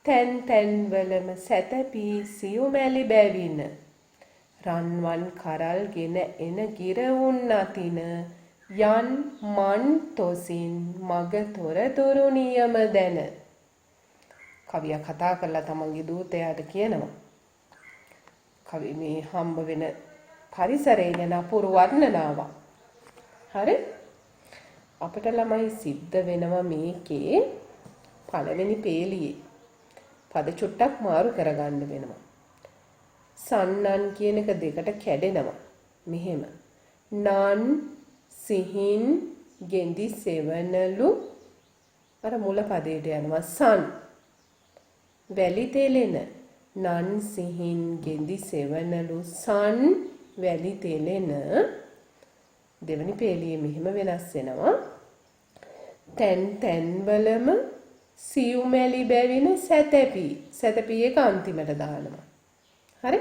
තැන් තැන්වලම සැතපී සියුමැලි බැවින රන්වන් කරල්ගෙන එන ගිරවුන් අතින යන් මන් තොසින් මග තොරතුරු නියම දැන. කවියා කතා කරලා තමන්ගේ දූතයාට කියනවා කවි මේ හම්බ වෙන පරිසරය ගැන අපූර්ව වර්ණනාවක්. හරි? අපිට ළමයි සිද්ධ වෙනවා මේකේ පළවෙනි පේලියේ පද චුට්ටක් මාරු කරගන්න වෙනවා. සන්නන් කියන එක දෙකට කැඩෙනවා. මෙහෙම. නන් සිහින් ගෙඳි සෙවනලු අර මුල පදයට යනවා සන්. වැලි තෙලෙන නන් සිහින් ගෙඳි සෙවනලු සන් වැලි තෙලෙන දෙවනි පේලියේ මෙහෙම වෙනස් වෙනවා. තැන් තැන්වලම සියුමැලි බැවින සැතපි. සැතපි එක අන්තිමට දානවා. හරි?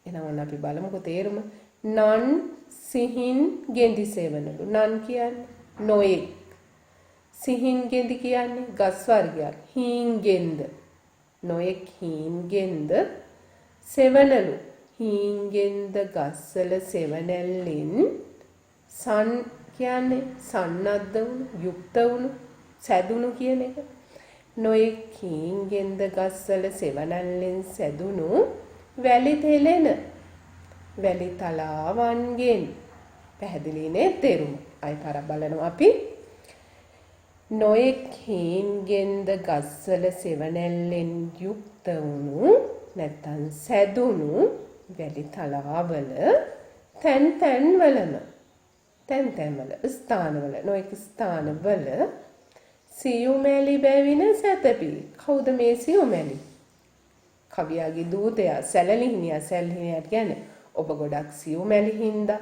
එහෙනම් අපි බලමුකෝ තේරුම. නන් සිහින් ගෙඳි සෙවනලු. නන් කියන්නේ නොයෙක්. සිහින් ගෙඳි කියන්නේ ගස් වර්ගයක්. හීන් ගෙන්ද. නොයෙක් හීන් ගෙන්ද සෙවනලු. හීන් ගෙන්ද ගස්වල සෙවනැල්ලෙන් සන් කියන්නේ සන්නද්ධ වුණු, යුක්ත වුණු, සැදුණු කියන එක. නොයෙක් හීන් ගෙන්ද ගස්වල සෙවනැල්ලෙන් සැදුණු වැලි තෙලෙන වැලි තලාවන්ගෙන් පැහැදිලිනේ තේරුම. අයි පාරක් බලනවා අපි. නොයෙක් හීන් ගෙන්ද ගස්වල සෙවනැල්ලෙන් යුක්ත වුණු නැත්නම් සැදුණු වැලි තලාවල තැන් තැන්වලම තැන් තැන්වල ස්ථානවල නොයෙක් ස්ථානවල සියුමැලි බැවින සැතපි. කවුද මේ සියුමැලි? කවියාගේ දූතයා සැලලිහිණියා. සැලලිහිණියාට කියන්නේ ඔබ ගොඩක් සියුමැලි හින්දා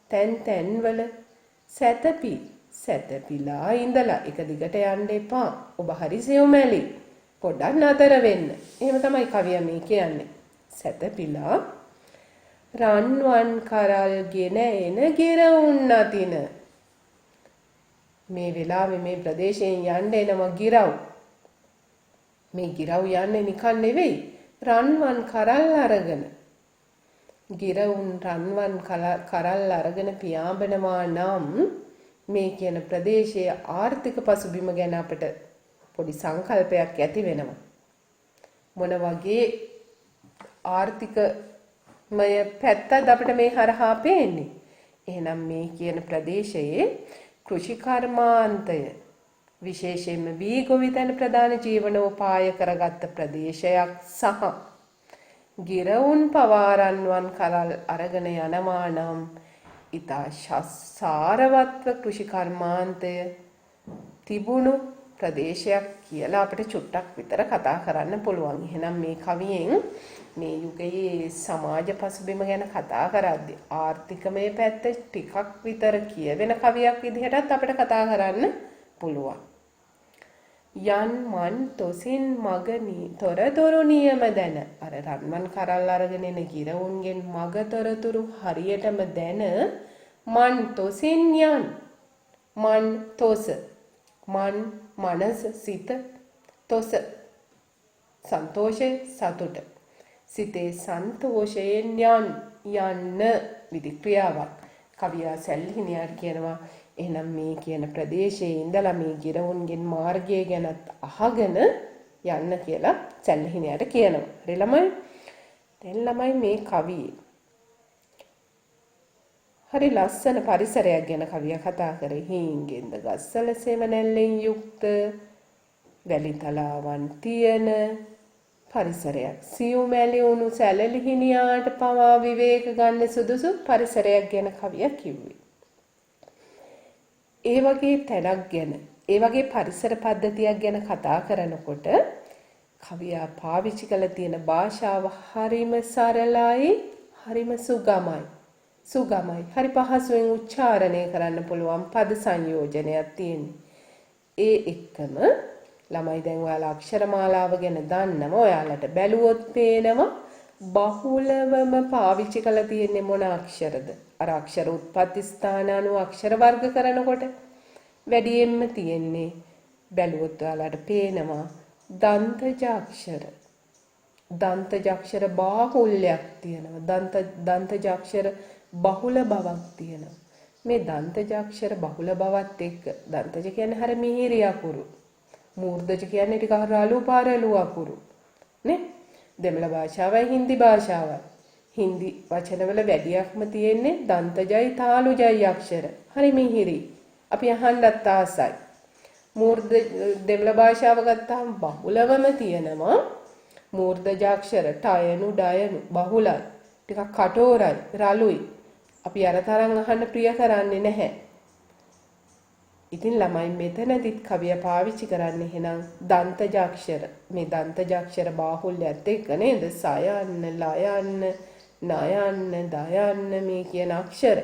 තැන් තැන්වල සැතපි. සැතපිලා ඉඳලා එක දිගට යන්න එපා. ඔබ හරි සියුමැලි. පොඩ්ඩක් නතර වෙන්න. එහෙම තමයි කවියා මේ කියන්නේ. සැතපිලා රන්වන් කරල්ගෙන එන ගිරවුන් අතින. මේ වෙලාවේ මේ ප්‍රදේශයෙන් යන්න එනවා ගිරව්. මේ ගිරව් යන්නේ නිකන් නෙවෙයි. රන්වන් කරල් අරගෙන. ගිරවුන් රන්වන් කරල් අරගෙන පියාඹනවා නම් මේ කියන ප්‍රදේශයේ ආර්ථික පසුබිම ගැන අපිට පොඩි සංකල්පයක් ඇති වෙනවා. මොන වගේ ආර්ථිකමය පැත්තද අපිට මේ හරහා පේන්නේ. එහෙනම් මේ කියන ප්‍රදේශයේ කෘෂි කර්මාන්තය විශේෂයෙන්ම වී ගොවිතැන ප්‍රධාන ජීවනෝපාය කරගත්ත ප්‍රදේශයක් සහ ගිරවුන් පවාරන්වන් කරල් අරගෙන යනවා නම් ඉතා සාරවත්ව කෘෂි කර්මාන්තය තිබුණු ප්‍රදේශයක් කියලා අපිට චුට්ටක් විතර කතා කරන්න පුළුවන්. එහෙනම් මේ කවියෙන් මේ යුගයේ සමාජ පසුබිම ගැන කතා කරද්දී ආර්ථිකමය පැත්ත ටිකක් විතර කියවෙන කවියක් විදිහටත් අපිට කතා කරන්න පුළුවන්. යන් මන් තොසින් මගනී තොරතුරු නියම දැන අර රන්වන් කරල් අරගෙන එන ගිරවුන්ගෙන් මග තොරතුරු හරියටම දැන මන් තොසින් යන් මන් තොස මන් මනස සිත තොස සන්තෝෂය සතුට සිතේ සන්තෝෂයෙන් යන්න විදික්‍රියාවක් කවියා සැල්හිණියාට කියනවා. එහෙනම් මේ කියන ප්‍රදේශයේ ඉඳලා මේ ගිරවුන්ගෙන් මාර්ගය ගැනත් අහගෙන යන්න කියලා සැල්හිණියාට කියනවා. හරි ළමයි? දැන් ළමයි මේ කවියේ හරි ලස්සන පරිසරයක් ගැන කවියා කතා කරේ. හීන්ගෙන්ද ගස්වල සෙවණැල්ලෙන් යුක්ත වැලි තලාවන් තියෙන පරිසරයක්. සියුම් ඇලි උණු සැලලි හිණියාට පවා විවේක ගන්න සුදුසු පරිසරයක් ගැන කවියා කිව්වේ. ඒ වගේ තැනක් ගැන, ඒ වගේ පරිසර පද්ධතියක් ගැන කතා කරනකොට කවියා පාවිච්චි කළ තියෙන භාෂාව හරිම සරලයි, හරිම සුගමයි. හරි පහසුවෙන් උච්චාරණය කරන්න පුළුවන් පද සංයෝජනයක් තියෙන්නේ. ඒ එක්කම ළමයි දැන් ඔයාලා අක්ෂර මාලාව ගැන දන්නවා. ඔයාලට බැලුවොත් පේනවා බහුලවම පාවිච්චි කරලා තියෙන්නේ මොන අක්ෂරද? අර අක්ෂර උත්පත්ති ස්ථාන අනුව අක්ෂර වර්ග කරනකොට වැඩියෙන්ම තියෙන්නේ බැලුවොත් ඔයාලට පේනවා දන්තජ අක්ෂර. දන්තජ අක්ෂර බාහුල්‍යයක් තියෙනවා. දන්තජ අක්ෂර බහුල බවක් තියෙනවා. මේ දන්තජ අක්ෂර බහුල බවත් එක්ක දන්තජ කියන්නේ හර මිහිරි අකුරු. මූර්ධජ කියන්නේ ටිකක් රළු පාරළු අකුරු. නේ? දෙමළ භාෂාවයි හින්දි භාෂාවයි. හින්දි වචනවල වැඩියක්ම තියෙන්නේ දන්තජයි තාලුජයි අක්ෂර. හරි මිහිරි. අපි අහන්නත් ආසයි. මූර්ධ දෙමළ භාෂාව ගත්තාම බහුලවම තියෙනවා මූර්ධජ අක්ෂර ටයනු ඩයනු බහුලයි. ටිකක් කටෝරයි, රළුයි. අපි අර තරම් අහන්න ප්‍රිය කරන්නේ නැහැ. ඉතින් ළමයි මෙතනදිත් කවිය පාවිච්චි කරන්නේ එහෙනම් දන්තජ අක්ෂර. මේ දන්තජ අක්ෂර බාහුල්‍යයත් එක්ක නේද? සයන්න, ලයන්න, නයන්න, දයන්න මේ කියන අක්ෂර.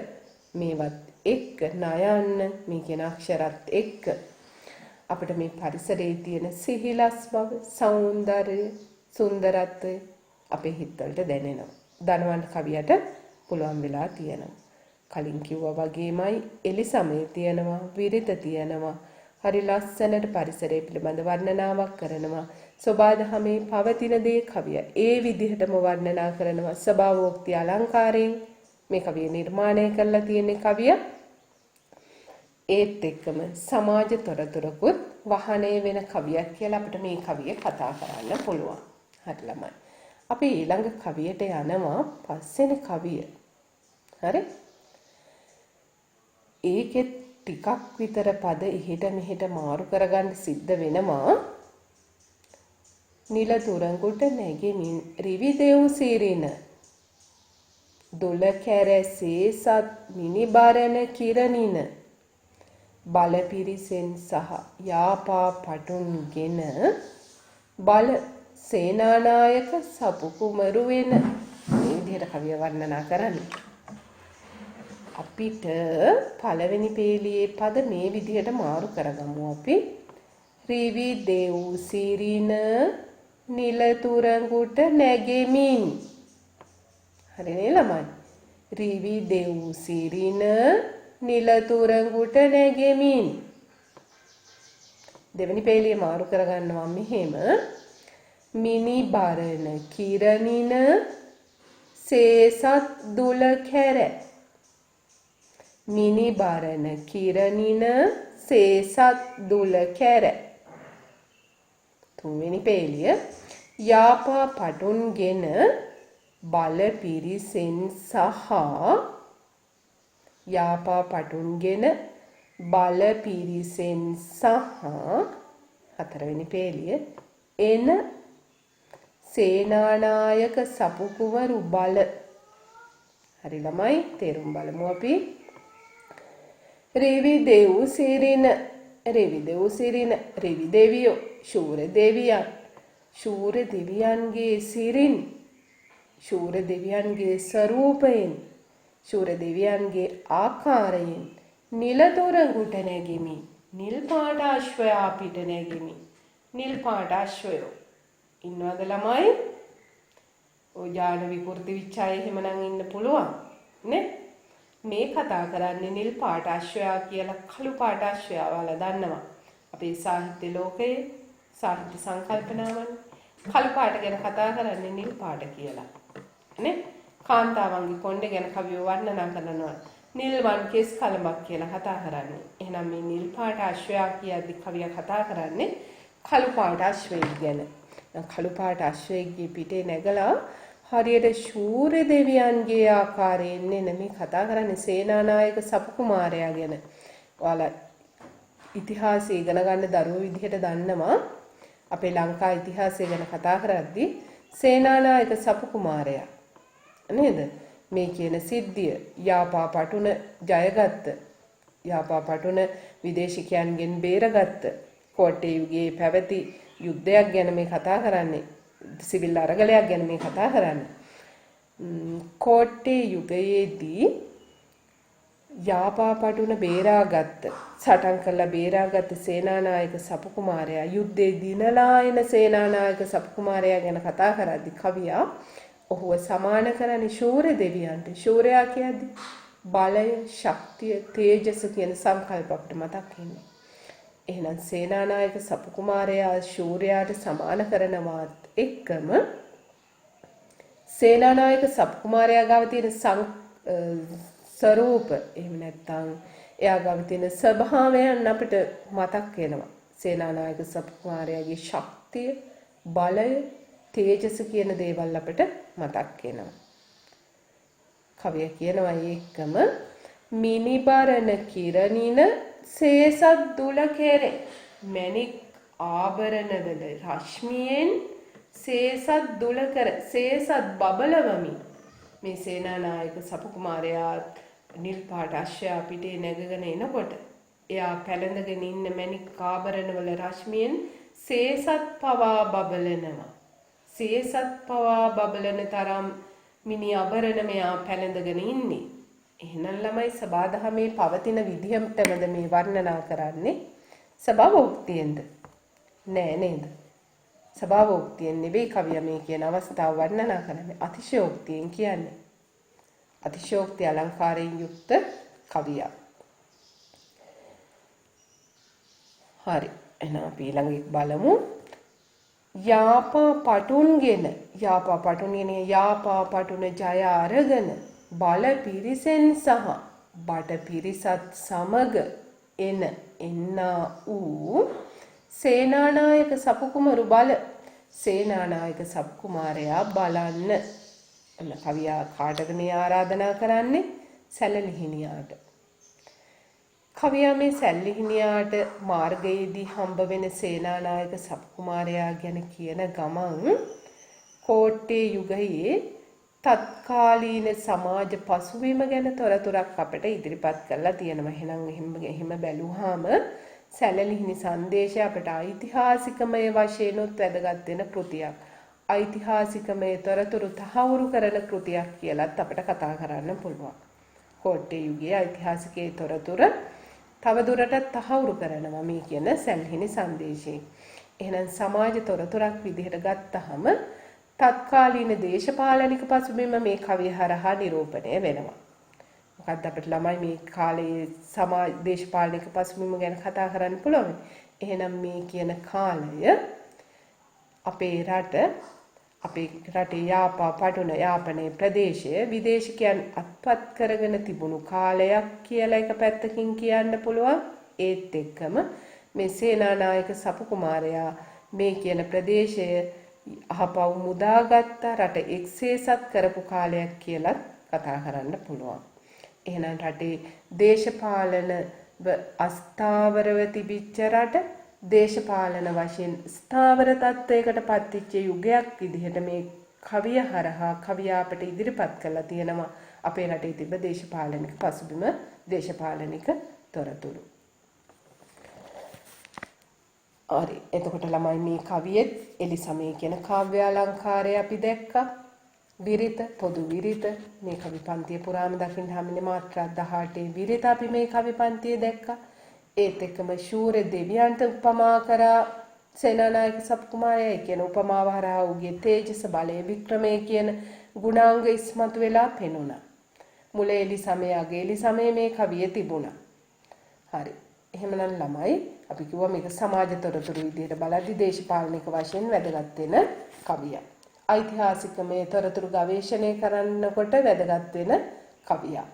මේවත් එක්ක නයන්න මේ කියන අක්ෂරත් එක්ක අපිට මේ පරිසරයේ තියෙන සිහිලස් බව, සෞන්දර්යය, සුන්දරත්වය අපේ හිතවලට දැනෙනවා. දනවන්න කවියට පුළුවන් වෙලා තියෙනවා. කලින් කිව්වා වගේමයි එලි සමය තියෙනවා, විරිත තියෙනවා. හරි ලස්සනට පරිසරය පිළිබඳ වර්ණනාවක් කරනවා. සෝබාදහමේ පවතින දේ කවිය ඒ විදිහටම වර්ණනා කරනවා. ස්වභාවෝක්ති අලංකාරයෙන් මේ කවිය නිර්මාණය කරලා තියෙන කවිය. ඒත් එක්කම සමාජ තොරතුරකුත් වහනය වෙන කවියක් කියලා අපිට මේ කවිය කතා කරන්න පුළුවන්. හරි ළමයි. අපි ඊළඟ කවියට යනවා පස්වෙනි කවිය. හරි? ඒකෙත් ටිකක් විතර පද එහෙට මෙහෙට මාරු කරගන්න සිද්ධ වෙනවා. නිල තුරඟුට නැගෙමින් රිවිදෙව් සිරින දොල කැරැසේ සත් මිනිබරණ කිරණින බල පිරිසෙන් සහ යාපා පටුන්ගෙන බල සේනානායක සපු කුමරු වෙන මේ විදිහට කවිය වර්ණනා කරන්නේ. අපිට පළවෙනි පේලියේ පද මේ විදිහට මාරු කරගමු අපි. රිවි දෙව් සිරින නිල තුරඟුට නැගෙමින්. හරිනේ ළමයි. රිවි දෙව් සිරින නිලතුරඟුට නැගෙමින්. දෙවෙනි පේලිය මාරු කරගන්නවා මෙහෙම. මිනි බරණ කිරණින සේසත් දුල කැර. මිනි බරණ කිරණින සේසත් දුල කැර. තුන්වෙනි පේලිය. යාපා පටුන්ගෙන බල පිරිසෙන් සහ යාපා පටුන්ගෙන බල පිරිසෙන් සහ හතරවෙනි පේලිය එන සේනානායක සපුකුවරු බල. හරි ළමයි තේරුම් බලමු අපි. රිවි දෙව් සිරින රිවි දෙව් සිරින රිවි දෙවියෝ ශූර දෙවියන් ශූර දෙවියන්ගේ සිරින් ශූර දෙවියන්ගේ ස්වරූපයෙන් ශූර දෙවියන්ගේ ආකාරයෙන් නිලතොරඟුට නැගෙමින් නිල් පාට අශ්වයා පිට නැගෙමින්. නිල් පාට අශ්වයෝ ඉන්නවද ළමයි? ඔය ඥාන විකෘති විචය එහෙමනම් ඉන්න පුළුවන් නේ? මේ කතා කරන්නේ නිල් පාට අශ්වයා කියලා කළු පාට අශ්වයා වල දන්නවා. අපේ සාහිත්‍ය ලෝකයේ සාහිත්‍ය සංකල්පනාවන් කළු පාට ගැන කතා කරන්නේ නිල් පාට කියලා. නේ? කාන්තාවන්ගේ කොණ්ඩේ ගැන කවියෝ වර්ණනා කරනවා. නිල් වන් කෙස් කලඹක් කියලා කතා කරන්නේ. එහෙනම් මේ නිල් පාට අශ්වයා කියද්දි කවිය කතා කරන්නේ කළු පාට අශ්වයෙක් ගැන. කළු පාට අශ්වයෙක්ගේ පිටේ නැගලා හරියට ශූර දෙවියන්ගේ ආකාරයෙන් නෙමෙයි කතා කරන්නේ සේනානායක සපු කුමාරයා ගැන. ඔයාලා ඉතිහාසය ඉගෙන ගන්න දරුවෝ විදිහට දන්නවා. අපේ ලංකා ඉතිහාසය ගැන කතා කරද්දී සේනානායක සපු කුමාරයා නේද? මේ කියන සිද්ධිය යාපා පටුන ජයගත්ත. යාපා පටුන විදේශිකයන්ගෙන් බේරගත්ත. කෝට්ටේ යුගයේ පැවති යුද්ධයක් ගැන මේ කතා කරන්නේ. සිවිල් අරගලයක් ගැන මේ කතා කරන්නේ. කෝට්ටේ යුගයේදී යාපා පටුන බේරාගත්ත සටන් කළා බේරාගත්ත සේනානායක සපු කුමාරයා යුද්ධේ දිනලා එන සේනානායක සපු කුමාරයා ගැන කතා කරද්දී කවියා ඔහුව සමාන කරන්නේ ශූර දෙවියන්ට. ශූරයා කියද්දී බලය, ශක්තිය, තේජස කියන සංකල්ප අපිට මතක් වෙන්නේ. එහෙනම් සේනානායක සපු කුමාරයා ශූරයාට සමාන කරනවත් එක්කම සේනානායක සපු කුමාරයා ගාව තියෙන ස්වරූප එහෙම නැත්නම් එයා ගාව තියෙන ස්වභාවයන් අපිට මතක් වෙනවා. සේනානායක සපු කුමාරයාගේ ශක්තිය, බලය, තේජස කියන දේවල් අපිට මතක් වෙනවා. කවිය කියනවා ඒකම මිනිබරණ කිරණින සේසත් දුල කෙරේ. මණික් ආභරණවල රශ්මියෙන් සේසත් දුල කර සේසත් බබලවමි. මේ සේනානායක සපු කුමාරයා නිල් පාට අශ්වයා පිටේ නැගගෙන එනකොට එයා පැලඳගෙන ඉන්න මණික් ආභරණවල රශ්මියෙන් සේසත් පවා බබලනවා. සේසත් පවා බබලන තරම් මිනි ආභරණ මෙයා පැලඳගෙන ඉන්නේ. එහෙනම් ළමයි සබාදහමේ පවතින විදිහටමද මේ වර්ණනා කරන්නේ? සබාවෝක්තියෙන්ද? නෑ නේද? සබාවෝක්තියෙන් නෙවෙයි කවිය මේ කියන අවස්ථාව වර්ණනා කරන්නේ. අතිශයෝක්තියෙන් කියන්නේ. අතිශයෝක්ති අලංකාරයෙන් යුක්ත කවියක්. හරි. එහෙනම් අපි ඊළඟ බලමු. යාපා පටුන්ගෙන යාපා පටුන ජය අරගෙන බල පිරිසෙන් සහ බට පිරිසත් සමග එන්නා වූ සේනානායක සපු කුමරු බල. සේනානායක සපු කුමාරයා බලන්න. කවියා කාටද මේ ආරාධනා කරන්නේ? සැලලිහිණියාට. කවියා මේ සැලලිහිණියාට මාර්ගයේදී හම්බ වෙන සේනානායක සපු කුමාරයා ගැන කියන ගමන් කෝට්ටේ යුගයේ තත්කාලීන සමාජ පසුබිම ගැන තොරතුරක් අපිට ඉදිරිපත් කරලා තියෙනවා. එහෙනම් බැලුවාම සැලලිහිණි සංදේශය අපිට ඓතිහාසිකමය වශයෙන් උත් වැදගත් වෙන කෘතියක්. ඓතිහාසිකමය තොරතුරු තහවුරු කරන කෘතියක් කියලාත් අපිට කතා කරන්න පුළුවන්. කෝට්ටේ යුගයේ ඓතිහාසිකයේ තොරතුරු තවදුරටත් තහවුරු කරනවා මේ කියන සැලලිහිණි සංදේශයෙන්. එහෙනම් සමාජ තොරතුරක් විදිහට ගත්තහම තත්කාලීන දේශපාලනික පසුබිම මේ කවිය හරහා නිරූපණය වෙනවා. මොකද්ද අපිට ළමයි මේ කාලේ සමාජ දේශපාලනික පසුබිම ගැන කතා කරන්න පුළුවන්. එහෙනම් මේ කියන කාලය අපේ රටේ යාපනයේ ප්‍රදේශය විදේශිකයන් අත්පත් කරගෙන තිබුණු කාලයක් කියලා එක පැත්තකින් කියන්න පුළුවන්. ඒත් එක්කම මේ සේනානායක සපු කුමාරයා මේ කියන ප්‍රදේශය අහපව් මුදාගත්ත රට එක්සේසත් කරපු කාලයක් කියලා කතා කරන්න පුළුවන්. එහෙනම් රටේ දේශපාලන අස්ථාවරව තිබිච්ච රට දේශපාලන වශයෙන් ස්ථාවර තත්ත්වයකට පත්වෙච්ච යුගයක් විදිහට මේ කවිය හරහා කවියා අපට ඉදිරිපත් කරලා තියෙනවා අපේ රටේ තිබ්බ දේශපාලනික පසුබිම දේශපාලනික තොරතුරු. හරි එතකොට ළමයි මේ කවියෙත් එලිසමේ කියන කාව්‍යාලංකාරය අපි දැක්කා. විරිත පොදු විරිත මේ කවි පන්තිය පුරාම දකින්න හැමනේ මාත්‍රා 18 විරිත අපි මේ කවි පන්තියේ දැක්කා. ඒත් එක්කම ශූර දෙවියන්ට උපමා කරා සේනානායක සපු කුමාරයා කියන උපමාව හරහා උගේ තේජස බලය වික්‍රමයේ කියන ගුණාංග ඉස්මතු වෙලා පෙනුණා. මුල එලිසමේ අග එලිසමේ මේ කවියේ තිබුණා. හරි. එහෙමනම් ළමයි අපි කිව්වා මේක සමාජ තොරතුරු විදිහට බලද්දි දේශපාලනික වශයෙන් වැදගත් වෙන කවියක්. ඓතිහාසිකමය තොරතුරු ගවේෂණය කරන්නකොට වැදගත් වෙන කවියක්.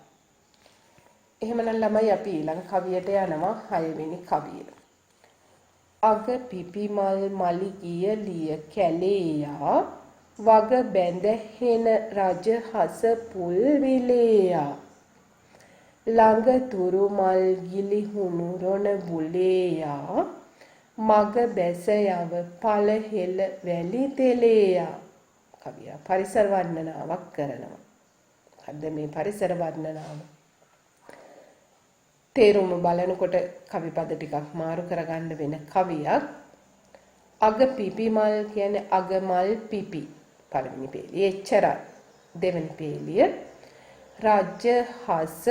එහෙමනම් ළමයි අපි ඊළඟ කවියට යනවා 6 වෙනි කවිය. අග පිපි මල් මලි ගිය ලිය කැලේයා වග බැඳ හෙන රජ හස පුල් විලේයා ළඟ තුරු මල් ගිලිහුණු රොණ බුලේයා මග බැස යව පල හෙල වැලි තෙලේයා. කවියා පරිසර වර්ණනාවක් කරනවා. හරිද මේ පරිසර වර්ණනාව තේරුම බලනකොට කවි පද ටිකක් මාරු කරගන්න වෙන කවියක්. අග පිපි මල් කියන්නේ අග මල් පිපි පළවෙනි පේලිය එච්චරයි. දෙවෙනි පේලිය රාජ්‍ය හස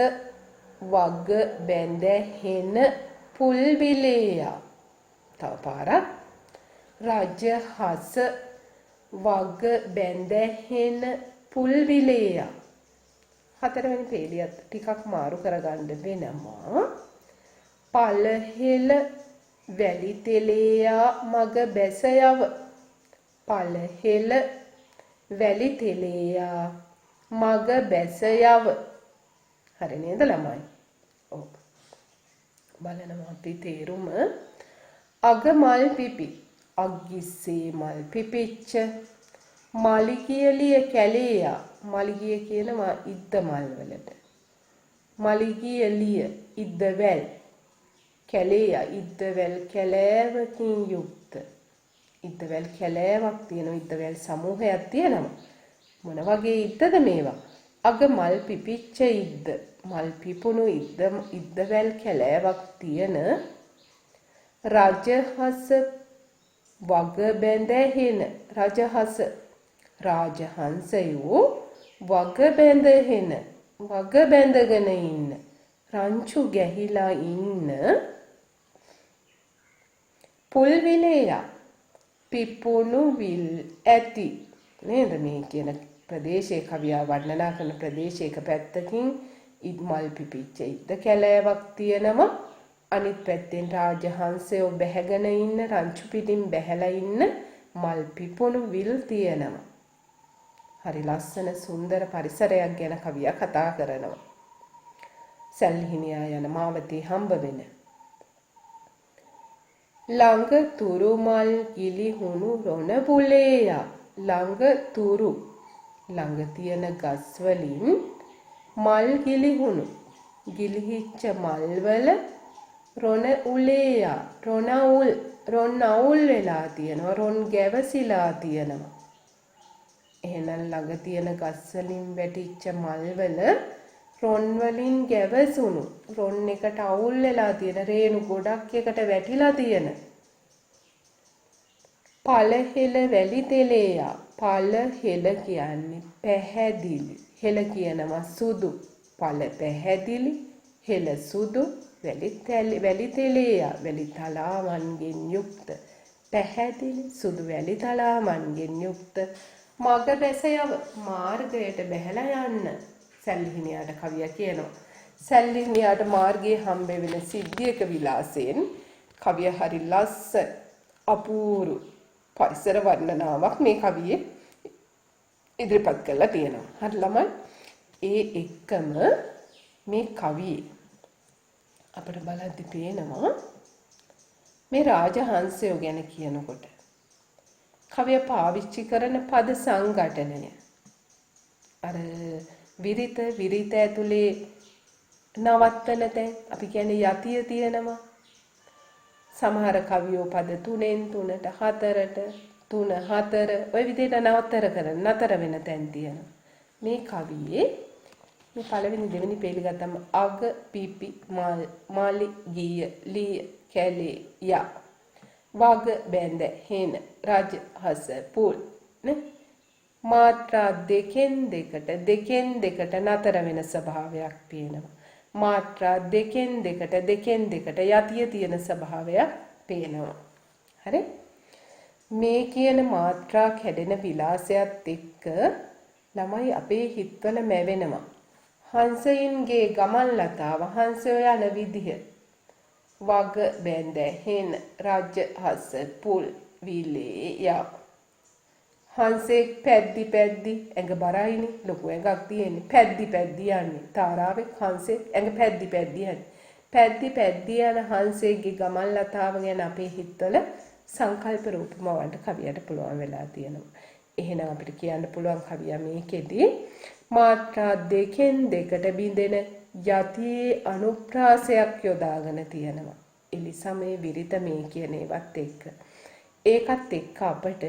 වග බැඳ හෙන පුල් විලේයා. තව පාරක් රාජ්‍ය හස වග බැඳ හෙන පුල් විලේයා. හතරවෙනි පේලියත් ටිකක් මාරු කරගන්න වෙනවා. පලහෙල වැලි තෙලේයා මග බැස යව. පලහෙල වැලි තෙලේයා මග බැස යව. හරි නේද ළමයි? ඔව්. බලනවා අපි තේරුම. අග මල් පිපි. අග්ගිස්සේ මල් පිපිච්ච මලිගියලිය කැලේයා. මලිගිය කියනවා ඉද්ද මල් වලට. මලිගියලිය ඉද්ද වැල්. කැලේයා ඉද්ද වැල් කැලෑවකින් යුක්ත. ඉද්ද වැල් කැලෑවක් තියෙනවා. ඉද්ද වැල් සමූහයක් තියෙනවා. මොන වගේ ඉද්දද මේවා? අග මල් පිපිච්ච ඉද්ද. මල් පිපුණු ඉද්ද වැල් කැලෑවක් තියෙන රජහස වග බැඳ හෙන. රජහස රාජහංසයෝ වග බැඳ හෙන වග බැඳගෙන ඉන්න රංචු ගැහිලා ඉන්න පුල් විලේයා පිපුණු විල් ඇති නේද මේ කියන ප්‍රදේශයේ කවියා වර්ණනා කරන ප්‍රදේශයක පැත්තකින් මල් පිපිච්ච ඉද්ද කැලෑවක් තියෙනවා. අනිත් පැත්තෙන් රාජහංසයෝ බැහැගෙන ඉන්න රංචු පිටින් බැහැලා ඉන්න මල් පිපුණු විල් තියෙනවා. හරි ලස්සන සුන්දර පරිසරයක් ගැන කවියා කතා කරනවා. සැල්හිණියා යන මාවතේ හම්බ වෙන ළඟ තුරු මල් ගිලිහුණු රොණ බුලේයා. ළඟ තුරු ළඟ තියෙන ගස් වලින් මල් ගිලිහුණු ගිලිහිච්ච මල් වල රොණ උලේයා. රොණ අවුල් වෙලා තියෙනවා. රොන් ගැවසිලා තියෙනවා. එහෙනම් ළඟ තියෙන ගස් වලින් වැටිච්ච මල් වල රොන් වලින් ගැවසුණු රොන් එකට අවුල් වෙලා තියෙන රේණු ගොඩක් එකට වැටිලා තියෙන පලහෙල වැලි තෙලේයා. පලහෙල කියන්නේ පැහැදිලි. හෙල කියනවා සුදු. පල පැහැදිලි. හෙල සුදු. වැලි තෙලේයා. වැලි තලාවන්ගෙන් යුක්ත. පැහැදිලි සුදු වැලි තලාවන්ගෙන් යුක්ත. මග බැස යව. මාර්ගයට බැහැලා යන්න. සැල්හිණියාට කවියා කියනවා. සැල්ලිහිණියාට මාර්ගයේ හම්බ වෙන සිද්ධියක විලාසයෙන් කවිය හරි ලස්සන අපූරු පරිසර වර්ණනාවක් මේ කවියේ ඉදිරිපත් කරලා තියෙනවා. හරි ළමයි ඒ එක්කම මේ කවියේ අපිට බලද්දි පේනවා මේ රාජහංසයෝ ගැන කියනකොට කවිය පාවිච්චි කරන පද සංඝටනය අර විරිත ඇතුලේ නවත්තන තැන් අපි කියන්නේ යතිය තියෙනවා. සමහර කවියෝ පද 3න් 3ට 4ට 3 4 ඔය විදිහට නතර වෙන තැන් තියෙනවා. මේ කවියේ මේ පළවෙනි දෙවෙනි පේලි ගත්තම අග පිපි මාලි ගීය ලීය කැලේ ය වග බැඳ හෙන රජ හස පුල් නේ මාත්‍රා දෙකෙන් දෙකට නතර වෙන ස්වභාවයක් පේනවා. මාත්‍රා දෙකෙන් දෙකට යතිය තියෙන ස්වභාවයක් පේනවා. හරි? මේ කියන මාත්‍රා කැඩෙන විලාසයත් එක්ක ළමයි අපේ හිතවල මැවෙනවා. හංසයින්ගේ ගමන් ලතාව හංසයෝ යන විදිහ. වග බැඳ හෙන රජ හස පුල් විලේ ය හංසෙක් පැද්දි ඇඟ බරයිනේ ලොකු ඇඟක් තියෙන්නේ පැද්දි යන්නේ තාරාවේ හංසෙක් ඇඟ පැද්දි යන හංසෙක්ගේ ගමන් ලතාව ගැන අපේ හිතවල සංකල්ප රූපමවන්න කවියට පුළුවන් වෙලා තියෙනවා. එහෙනම් අපිට කියන්න පුළුවන් කවිය මේකෙදී මාත්‍රා දෙකෙන් දෙකට බිඳෙන යතියේ අනුප්‍රාසයක් යොදාගෙන තියෙනවා. එලිසමේ විරිත මේ කියන ඒවත් එක්ක. ඒකත් එක්ක අපට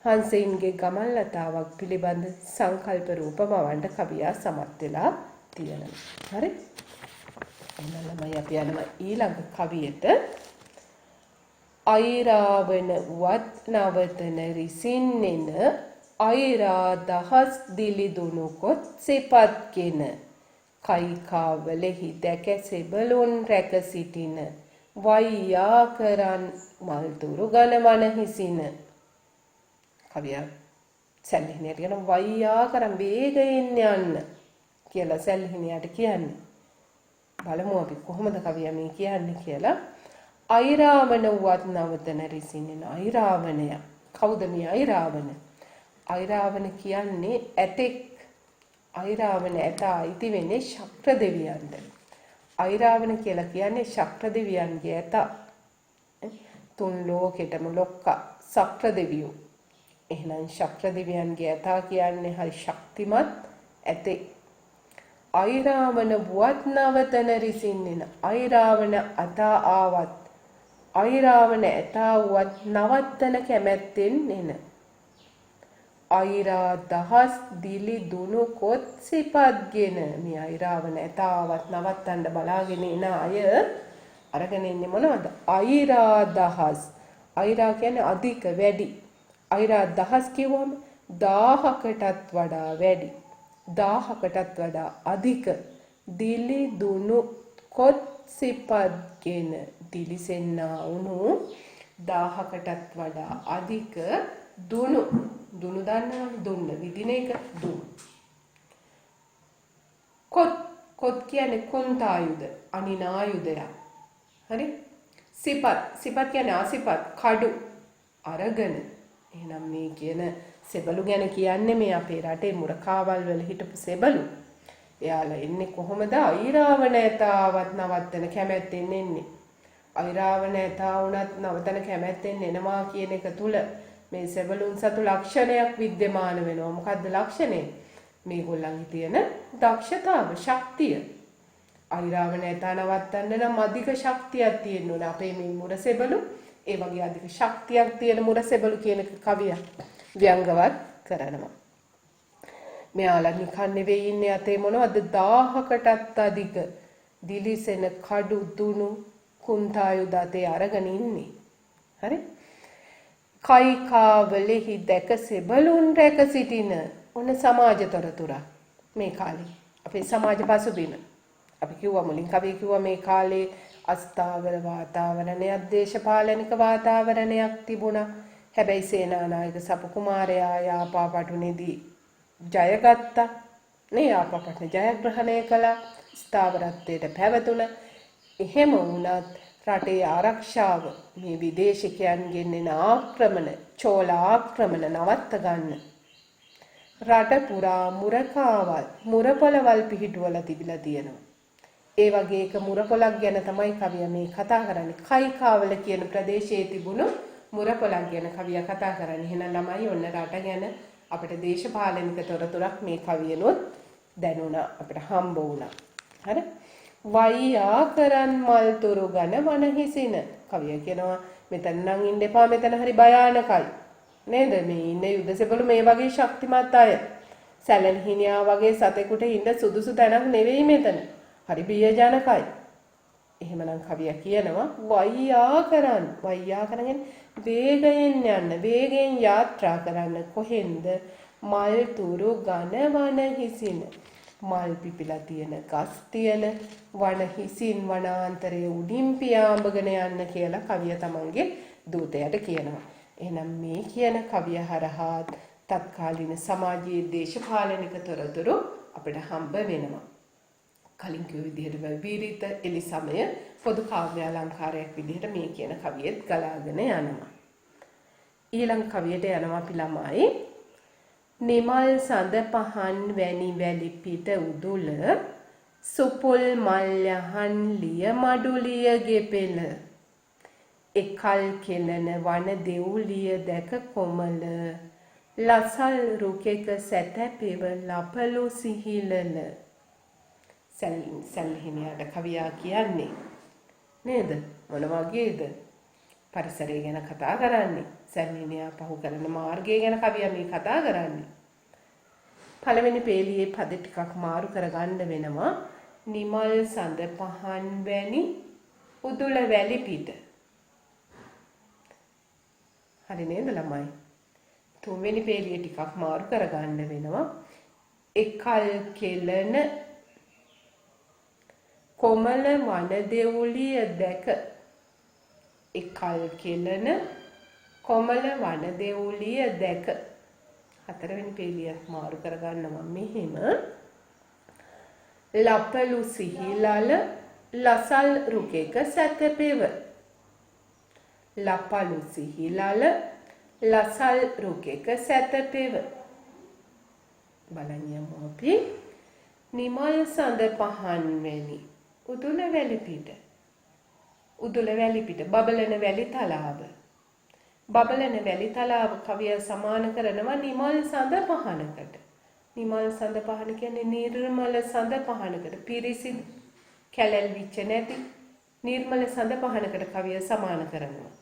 හංසයින්ගේ ගමන් ලතාවක් පිළිබඳ සංකල්ප රූපමවන්න කවියා සමත් වෙලා තියෙනවා. හරි? එහෙනම් අපි යනවා ඊළඟ කවියට. අයිරාවන වත් නවතන රිසින්නෙන අයිරා දහස් දිලිදුණු කොත් සෙපත්ගෙන කයිකාවලෙහි දැක සෙබළුන් රැක සිටින වයියා කරන් මල්තුරු ගණමන හිසින කවිය සැල්ලිහිණියට කියන වයියා කරන් වේගයෙන් යන්න කියලා සැල්ලිහිණියට කියන්නේ. බලමු අපි කොහොමද කවිය මේ කියන්නේ කියලා. අයිරාවන වත් නවතන රිසින්නෙන අයිරාවනය කවුද මේ අයිරාවන? අයිරාවන කියන්නේ ඇතෙක්. අයිරාවන ඇත අයිති වෙන්නේ ශක්‍ර දෙවියන්ට. අයිරාවන කියලා කියන්නේ ශක්‍ර දෙවියන්ගේ ඇත. තුන් ලෝකෙටම ලොක්කා ශක්‍ර දෙවියෝ. එහෙනම් ශක්‍ර දෙවියන්ගේ ඇත කියන්නේ හරි ශක්තිමත් ඇතෙක්. අයිරාවන වුවත් නවතන රිසින්නෙන අයිරාවන අත ආවත් අයිරාවන ඇත වුවත් නවත්තන කැමැත්තෙන් එන අයිරා දහස් දිලි දුණු කොත් සිපත්ගෙන මේ අයිරාවන ඇතාවත් නවත්තන්න බලාගෙන එන අය අරගෙන ඉන්නේ මොනවද? අයිරා දහස්. අයිරා කියන්නේ අධික වැඩි. අයිරා දහස් කියවම 1000කටත් වඩා වැඩි. 1000කටත් වඩා අධික දිලි දුණු කොත් සිපත්ගෙන දිලිසෙන්නා වුණු 1000කටත් වඩා අධික දුණු දන්නවනේ දුන්න විදින එක දුන්නු. කොත් කියන්නේ කුන්තායුධ අනිනායුධයක්. හරි? සිපත් කියන්නේ ආසිපත් කඩු අරගෙන. එහෙනම් මේ කියන සෙබළු ගැන කියන්නේ මේ අපේ රටේ මුරකාවල් වල හිටපු සෙබළු. එයාලා එන්නේ කොහොමද? අයිරාවන ඇතාවත් නවත්තන කැමැත්තෙන් එන්නේ. අයිරාවන ඇතා වුණත් නවතන කැමැත්තෙන් එනවා කියන එක තුල මේ සෙබළුන් සතු ලක්ෂණයක් විද්‍යමාන වෙනවා. මොකද්ද ලක්ෂණය? මේගොල්ලන්ගේ තියෙන දක්ෂතාව, ශක්තිය. අයිරාවන ඇතා නවත්තන්න නම් අධික ශක්තියක් තියෙන්න ඕන. අපේ මේ මුර සෙබළු ඒ වගේ අධික ශක්තියක් තියෙන මුර සෙබළු කියන කවියක් ව්‍යංගවත් කරනවා. මෙයාලා නිකන් නෙවෙයි ඉන්නේ අතේ මොනවද 1000කටත් අධික දිලිසෙන කඩු දුණු කුන්තායුධ අතේ අරගෙන ඉන්නේ. හරි? කයිකාවලෙහි දැක සෙබළුන් රැක සිටින ඔන්න සමාජ තොරතුරක් මේ කාලේ. අපේ සමාජ පසුබිම. අපි කිව්වා මුලින් කවිය කිව්වා මේ කාලේ අස්ථාවර වාතාවරණයක් දේශපාලනික වාතාවරණයක් තිබුණා. හැබැයි සේනානායක සපු කුමාරයා යාපාපටුනේදී ජයගත්තා නේ ආපපට ජයග්‍රහණය කළා ස්ථාවරත්වයට පැවතුණා. එහෙම වුණත් රටේ ආරක්ෂාව මේ විදේශිකයන්ගෙන් එන ආක්‍රමණ චෝල ආක්‍රමණ නවත්ත ගන්න රට පුරා මුරකාවල් මුරපොළවල් පිහිටුවලා තිබිලා තියෙනවා. ඒ වගේ එක මුරපොළක් ගැන තමයි කවිය මේ කතා කරන්නේ. කයිකාවල කියන ප්‍රදේශයේ තිබුණු මුරපොළක් ගැන කවිය කතා කරන්නේ. එහෙනම් ළමයි ඔන්න රට ගැන අපිට දේශපාලනික තොරතුරක් මේ කවියනොත් දැනුණා අපිට හම්බ වුණා. හරි? වයියා කරන් මල් තුරු ගන වන හිසින කවිය කියනවා මෙතන නම් ඉන්න එපා මෙතන හරි භයානකයි. නේද? මේ ඉන්නේ යුදසෙබළු මේ වගේ ශක්තිමත් අය. සැලෙන් හිණියා වගේ සතෙකුට ඉන්න සුදුසු තැනක් නෙවෙයි මෙතන. හරි බියජනකයි. එහෙමනම් කවිය කියනවා වයියා කරන් වේගයෙන් යන්න වේගයෙන් යාත්‍රා කරන්න කොහෙන්ද මල් තුරු ඝන වන හිසින මල් පිපිලා තියෙන ගස් තියෙන වන හිසින් වනාන්තරයේ උඩින් පියාඹගෙන යන්න කියලා කවිය තමන්ගේ දූතයාට කියනවා. එහෙනම් මේ කියන කවිය හරහා තත්කාලීන සමාජයේ දේශපාලනික තොරතුරු අපිට හම්බ වෙනවා. කලින් කිව්ව විදිහට විරිත එලි සමය පොදු කාව්‍ය අලංකාරයක් විදිහට මේ කියන කවියෙත් ගලාගෙන යනවා. ඊළඟ කවියට යනවා අපි ළමයි. නිමල් සඳ පහන් වැනි වැලි පිට උදුල සුපුල් මල් යහන් ලිය මඩුලිය ගෙපෙල එකල් කෙලන වන දෙව්ලිය දැක කොමල ලසල් රුකෙක සැතැපෙව ලපලු සිහිලල සැල්හිනියට කවියා කියන්නේ නේද? මොන වගේද? පරිසරය ගැන කතා කරන්නේ. සැල්හිනියා පහු කරන මාර්ගය ගැන කවියා මේ කතා කරන්නේ. පළවෙනි පේලියේ පද ටිකක් මාරු කරගන්න වෙනවා. නිමල් සඳ පහන් වැනි උදුල වැලි පිට. හරි නේද ළමයි? තුන්වෙනි පේලිය ටිකක් මාරු කරගන්න වෙනවා. එකල් කෙලන කොමල වන දෙවුලිය දැක එකල් කෙලන කොමල වන දෙවුලිය දැක හතරවෙනි පේලියක් මාරු කරගන්නවා මෙහෙම ලපලු සිහිලල ලසල් රුකෙක සැතපෙව ලපලු සිහිලල ලසල් රුකෙක සැතපෙව බලන්න අපි නිමල් සඳ පහන් වැනි උදුල වැලි පිට බබලන වැලි තලාව බබලන වැලි තලාව කවිය සමාන කරනවා නිමල් සඳ පහනකට. නිමල් සඳ පහන කියන්නේ නිර්මල සඳ පහනකට පිරිසිදු කැලල් විච්ච නැති නිර්මල සඳ පහනකට කවිය සමාන කරනවා.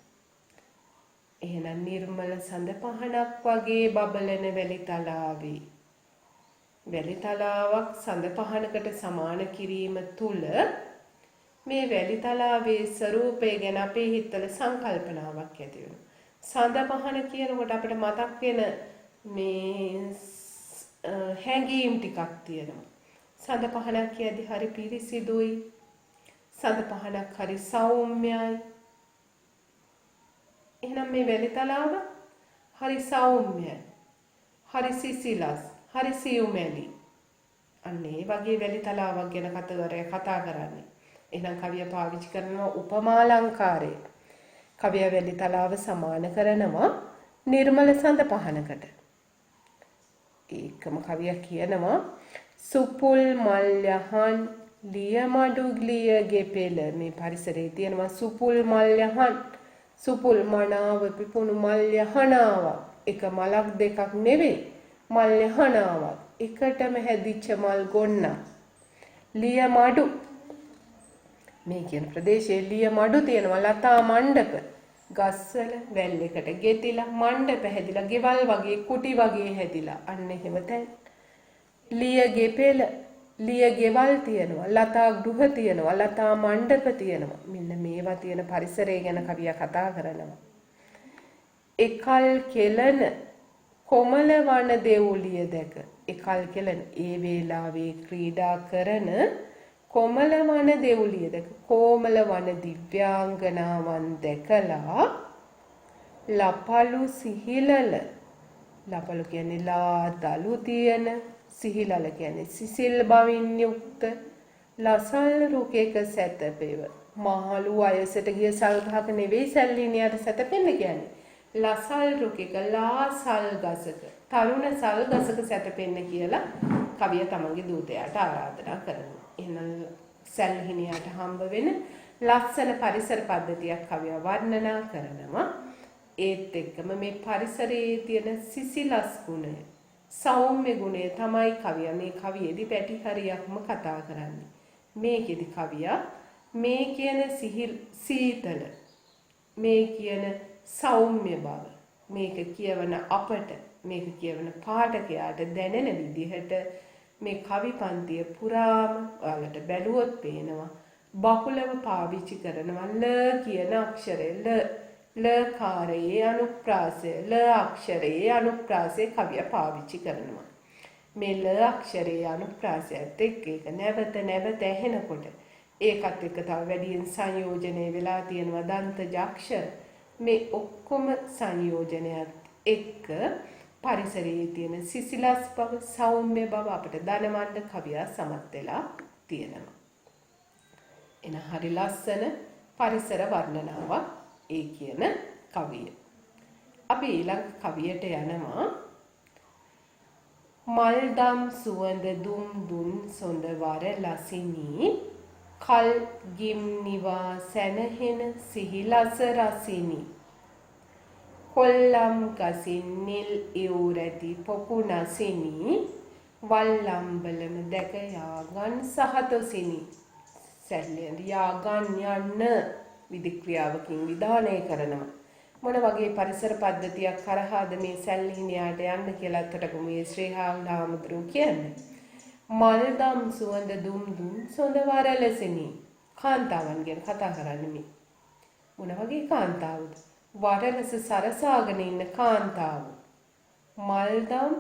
එහෙනම් නිර්මල සඳ පහනක් වගේ බබලන වැලි තලාවේ වැලි තලාවක් සඳ පහනකට සමාන කිරීම තුල මේ වැලි තලාවේ ස්වરૂපය ගැන අපේ හිතවල සංකල්පනාවක් ඇති වෙනවා. සඳ පහන කියනකොට අපිට මතක් වෙන මේ හැඟීම් ටිකක් තියෙනවා. සඳ පහනක් කියද්දි හරි පිරිසිදුයි. සඳ පහනක් හරි සෞම්‍යයි. එහෙනම් මේ වැලි තලාව හරි සෞම්‍යයි. හරි සිසිලස්. හරි සියුමැලි. අන්න ඒ වගේ වැලි තලාවක් ගැන කතා කරන්නේ. එහෙනම් කවිය පාවිච්චි කරනවා උපමාලංකාරය. කවිය වැලි තලාව සමාන කරනවා නිර්මල සඳ පහනකට. ඒකම කවිය කියනවා සුපුල් මල් යහන් ලිය මඩුලිය ගෙපෙල මේ පරිසරයේ තියෙනවා සුපුල් මල් යහන් සුපුල් මනාව පිපුණු මල් යහනාවක්. එක මලක් දෙකක් නෙවෙයි. මල් යහනාවක් එකටම හැදිච්ච මල් ගොන්න ලිය මඩු මේ කියන ප්‍රදේශයේ ලිය මඩු තියෙනවා ලතා මණ්ඩප ගස්වල වැල් එකට ගෙතිලා මණ්ඩප හැදිලා ගෙවල් වගේ කුටි වගේ හැදිලා අන්න එහෙම තැන් ලිය ගෙපෙල ලිය ගෙවල් තියෙනවා ලතා ගෘහ තියෙනවා ලතා මණ්ඩප තියෙනවා මෙන්න මේවා තියෙන පරිසරය ගැන කවියා කතා කරනවා. එකල් කෙලන කොමල වන දෙවුලිය දැක එකල් කෙලන ඒ වේලාවේ ක්‍රීඩා කරන කොමල වන දෙවුලිය දැක කොමල වන දිව්‍යාංගනාවන් දැකලා ලපලු සිහිලල ලපලු කියන්නේ ලා දලු තියෙන සිහිලල කියන්නේ සිසිල් බවින් යුක්ත ලසල් රුකේක සැතපෙව. මහලු වයසට ගිය සල් ගහක නෙවෙයි සැල්ලිනියට සැතපෙන්න කියන්නේ. ලසල් රුකේක ලාසල් ගසක තරුණ සල් ගසක සැතපෙන්න කියලා කවිය තමන්ගේ දූතයාට ආරාධනා කරනවා. එහෙනම් සැල්හිණියට හම්බ වෙන ලස්සන පරිසර පද්ධතියක් කවිය වර්ණනා කරනවා. ඒත් එක්කම මේ පරිසරයේ තියෙන සිසිලස් ගුණය, සෞම්‍ය ගුණය තමයි කවිය මේ කවියේදී පැටි හරියක්ම කතා කරන්නේ. මේකෙදි කවිය මේ කියන සීතල, මේ කියන සෞම්‍ය බව, මේක කියවන අපට, මේක කියවන පාඨකයාට දැනෙන විදිහට මේ කවි පන්තිය පුරාම ඔයාලට බැලුවොත් පේනවා බහුලව පාවිච්චි කරනවා ල කියන අක්ෂරය ලකාරයේ අනුප්‍රාසය ල අක්ෂරයේ අනුප්‍රාසය කවිය පාවිච්චි කරනවා. මේ ල අක්ෂරයේ අනුප්‍රාසයත් එක්ක ඒක නැවත නැවත ඇහෙනකොට ඒකත් එක්ක තව වැඩියෙන් සංයෝජනය වෙලා තියෙනවා දන්තජ අක්ෂර. මේ ඔක්කොම සංයෝජනයත් එක්ක පරිසරයේ තියෙන සිසිලස් බව, සෞම්‍ය බව අපිට දැනවන්න කවිය සමත් වෙලා තියෙනවා. එන හරි ලස්සන පරිසර වර්ණනාවක් ඒ කියන කවිය. අපි ඊළඟ කවියට යනවා. මල්දම් සුවඳ දුම් දුන් සොඳවර ලසිනී කල් ගිම් නිවා සැනහෙන සිහිලස රසිනි කොල්ලම් ගසින් නිල් ඉවුරැති පොකුණසිනි වල්ලම්බලම දැක යාගන් සහතොසිනි. සැල්ලෙන් යාගන් යන්න විධික්‍රියාවකින් විධානය කරනවා. මොන වගේ පරිසර පද්ධතියක් කරහාද මේ සැල්හිණියාට යන්න කියලා අතටගමු මේ ශ්‍රී හාමුදුරුවෝ කියන්නේ. මල්දම් සුවඳ දුම් දුම් සොඳවර ලෙසිනි. කාන්තාවන් ගැන කතා කරන්නේ මේ. මොන වගේ කාන්තාවද? වරලස සරසාගෙන ඉන්න කාන්තාව. මල්දම්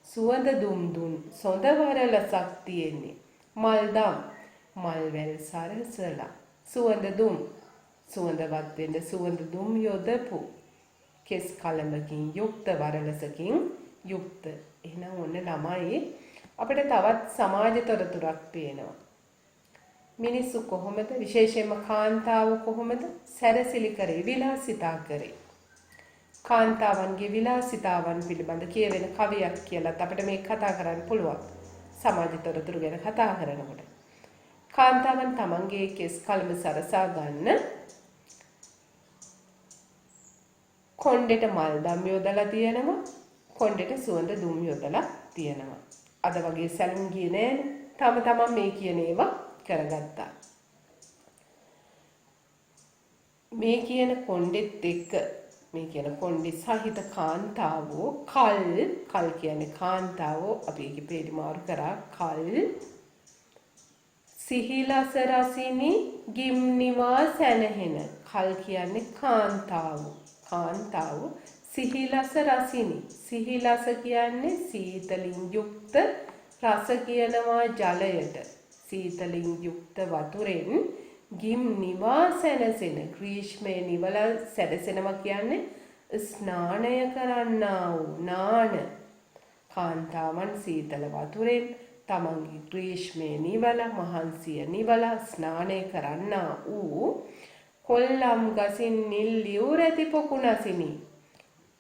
සුවඳ දුම් දුම් සොඳවර ලසක් තියෙන්නේ. මල්දම් මල්වැල් සරසලා සුවඳ දුම් සුවඳවත් වෙන්න සුවඳ දුම් යොදපු කෙස් කලඹකින් යුක්ත වරලසකින් යුක්ත. එහෙනම් ඔන්න ළමයි අපිට තවත් සමාජ තොරතුරක් පේනවා. මිනිස්සු කොහොමද විශේෂයෙන්ම කාන්තාව කොහොමද සැරසිලි කරේ විලාසිතා කරේ. කාන්තාවන්ගේ විලාසිතාවන් පිළිබඳ කියවෙන කවියක් කියලාත් අපිට මේක කතා කරන්න පුළුවන්. සමාජ තොරතුරු ගැන කතා කරනකොට කාන්තාවන් තමන්ගේ කෙස් කලඹ සරසා ගන්න කොණ්ඩෙට මල්දම් යොදලා තියෙනවා. කොණ්ඩෙට සුවඳ දුම් යොදලා තියෙනවා. අද වගේ සැලුන් ගියේ නෑනේ. තමන් මේ කියන ඒවා කරගත්තා. මේ කියන කොණ්ඩෙත් එක්ක මේ කියන කොණ්ඩෙ සහිත කාන්තාවෝ කල් කියන්නේ කාන්තාවෝ අපි ඒකේ පෙරි මාරු කරා කල් සිහිලස රසිනි ගිම්නිවා සැනහෙන. කල් කියන්නේ කාන්තාව සිහිලස රසිනි. සිහිලස කියන්නේ සීතලින් යුක්ත, රස කියනවා ජලයට. සීතලින් යුක්ත වතුරෙන් ගිම් නිවා සැනසෙන. ග්‍රීෂ්මයේ නිවලා සැනසෙනවා කියන්නේ ස්නානය කරන්නා වූ නාන. කාන්තාවන් සීතල වතුරෙන් තමන්ගේ ග්‍රීෂ්මයේ නිවලා මහන්සිය නිවලා ස්නානය කරන්නා වූ කොල්ලම් ගසින් නිල් ලියුර ඇති පොකුණසිනි.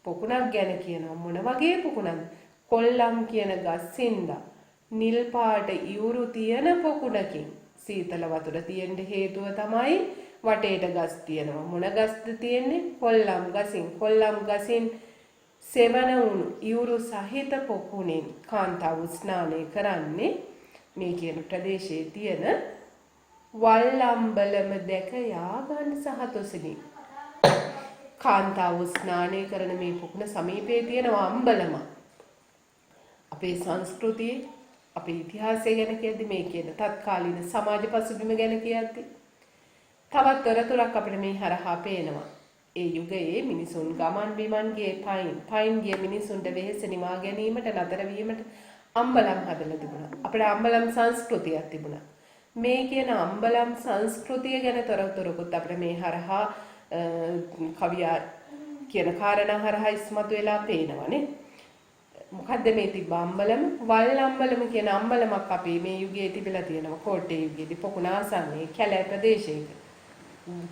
පොකුණක් ගැන කියනවා. මොන වගේ පොකුණක්ද? කොල්ලම් කියන ගස්සින්ද නිල් පාට ඉවුරු තියෙන පොකුණකින්. සීතල වතුර තියෙන්න හේතුව තමයි වටේට ගස් තියෙනවා. මොන ගස්ද තියෙන්නේ? කොල්ලම් ගසින්. කොල්ලම් ගසින් සෙවන වුණු ඉවුරු සහිත පොකුණෙන් කාන්තාව ස්නානය කරන්නේ මේ කියන ප්‍රදේශයේ තියෙන වල්ලම්බලම දැක යාගන් සහතොසිනි. කාන්තාව ස්නානය කරන මේ පොකුණ සමීපයේ තියෙන අම්බලම. අපේ සංස්කෘතියේ අපේ ඉතිහාසය ගැන කියද්දි මේ කියන තත්කාලීන සමාජ පසුබිම ගැන කියද්දි තවත් තොරතුරක් අපිට මේ හරහා පේනවා. ඒ යුගයේ මිනිසුන් ගමන් බිමන් ගියේ පයින් ගිය මිනිසුන්ට වෙහෙස නිවා ගැනීමට නතර වීමට අම්බලම් හදලා තිබුණා. අපේ අම්බලම් සංස්කෘතියක් තිබුණා. මේ කියන අම්බලම් සංස්කෘතිය ගැන තොරතුරුකුත් අපිට මේ හරහා කවියා කියන කාරණා හරහා ඉස්මතු වෙලා පේනවනේ. මොකද්ද මේ තිබ්බ අම්බලම? වල් අම්බලම කියන අම්බලමක් අපි මේ යුගයේ තිබිලා තියෙනවා. කෝට්ටේ යුගයේදී පොකුණ ආසන්නයේ කැලෑ ප්‍රදේශයක.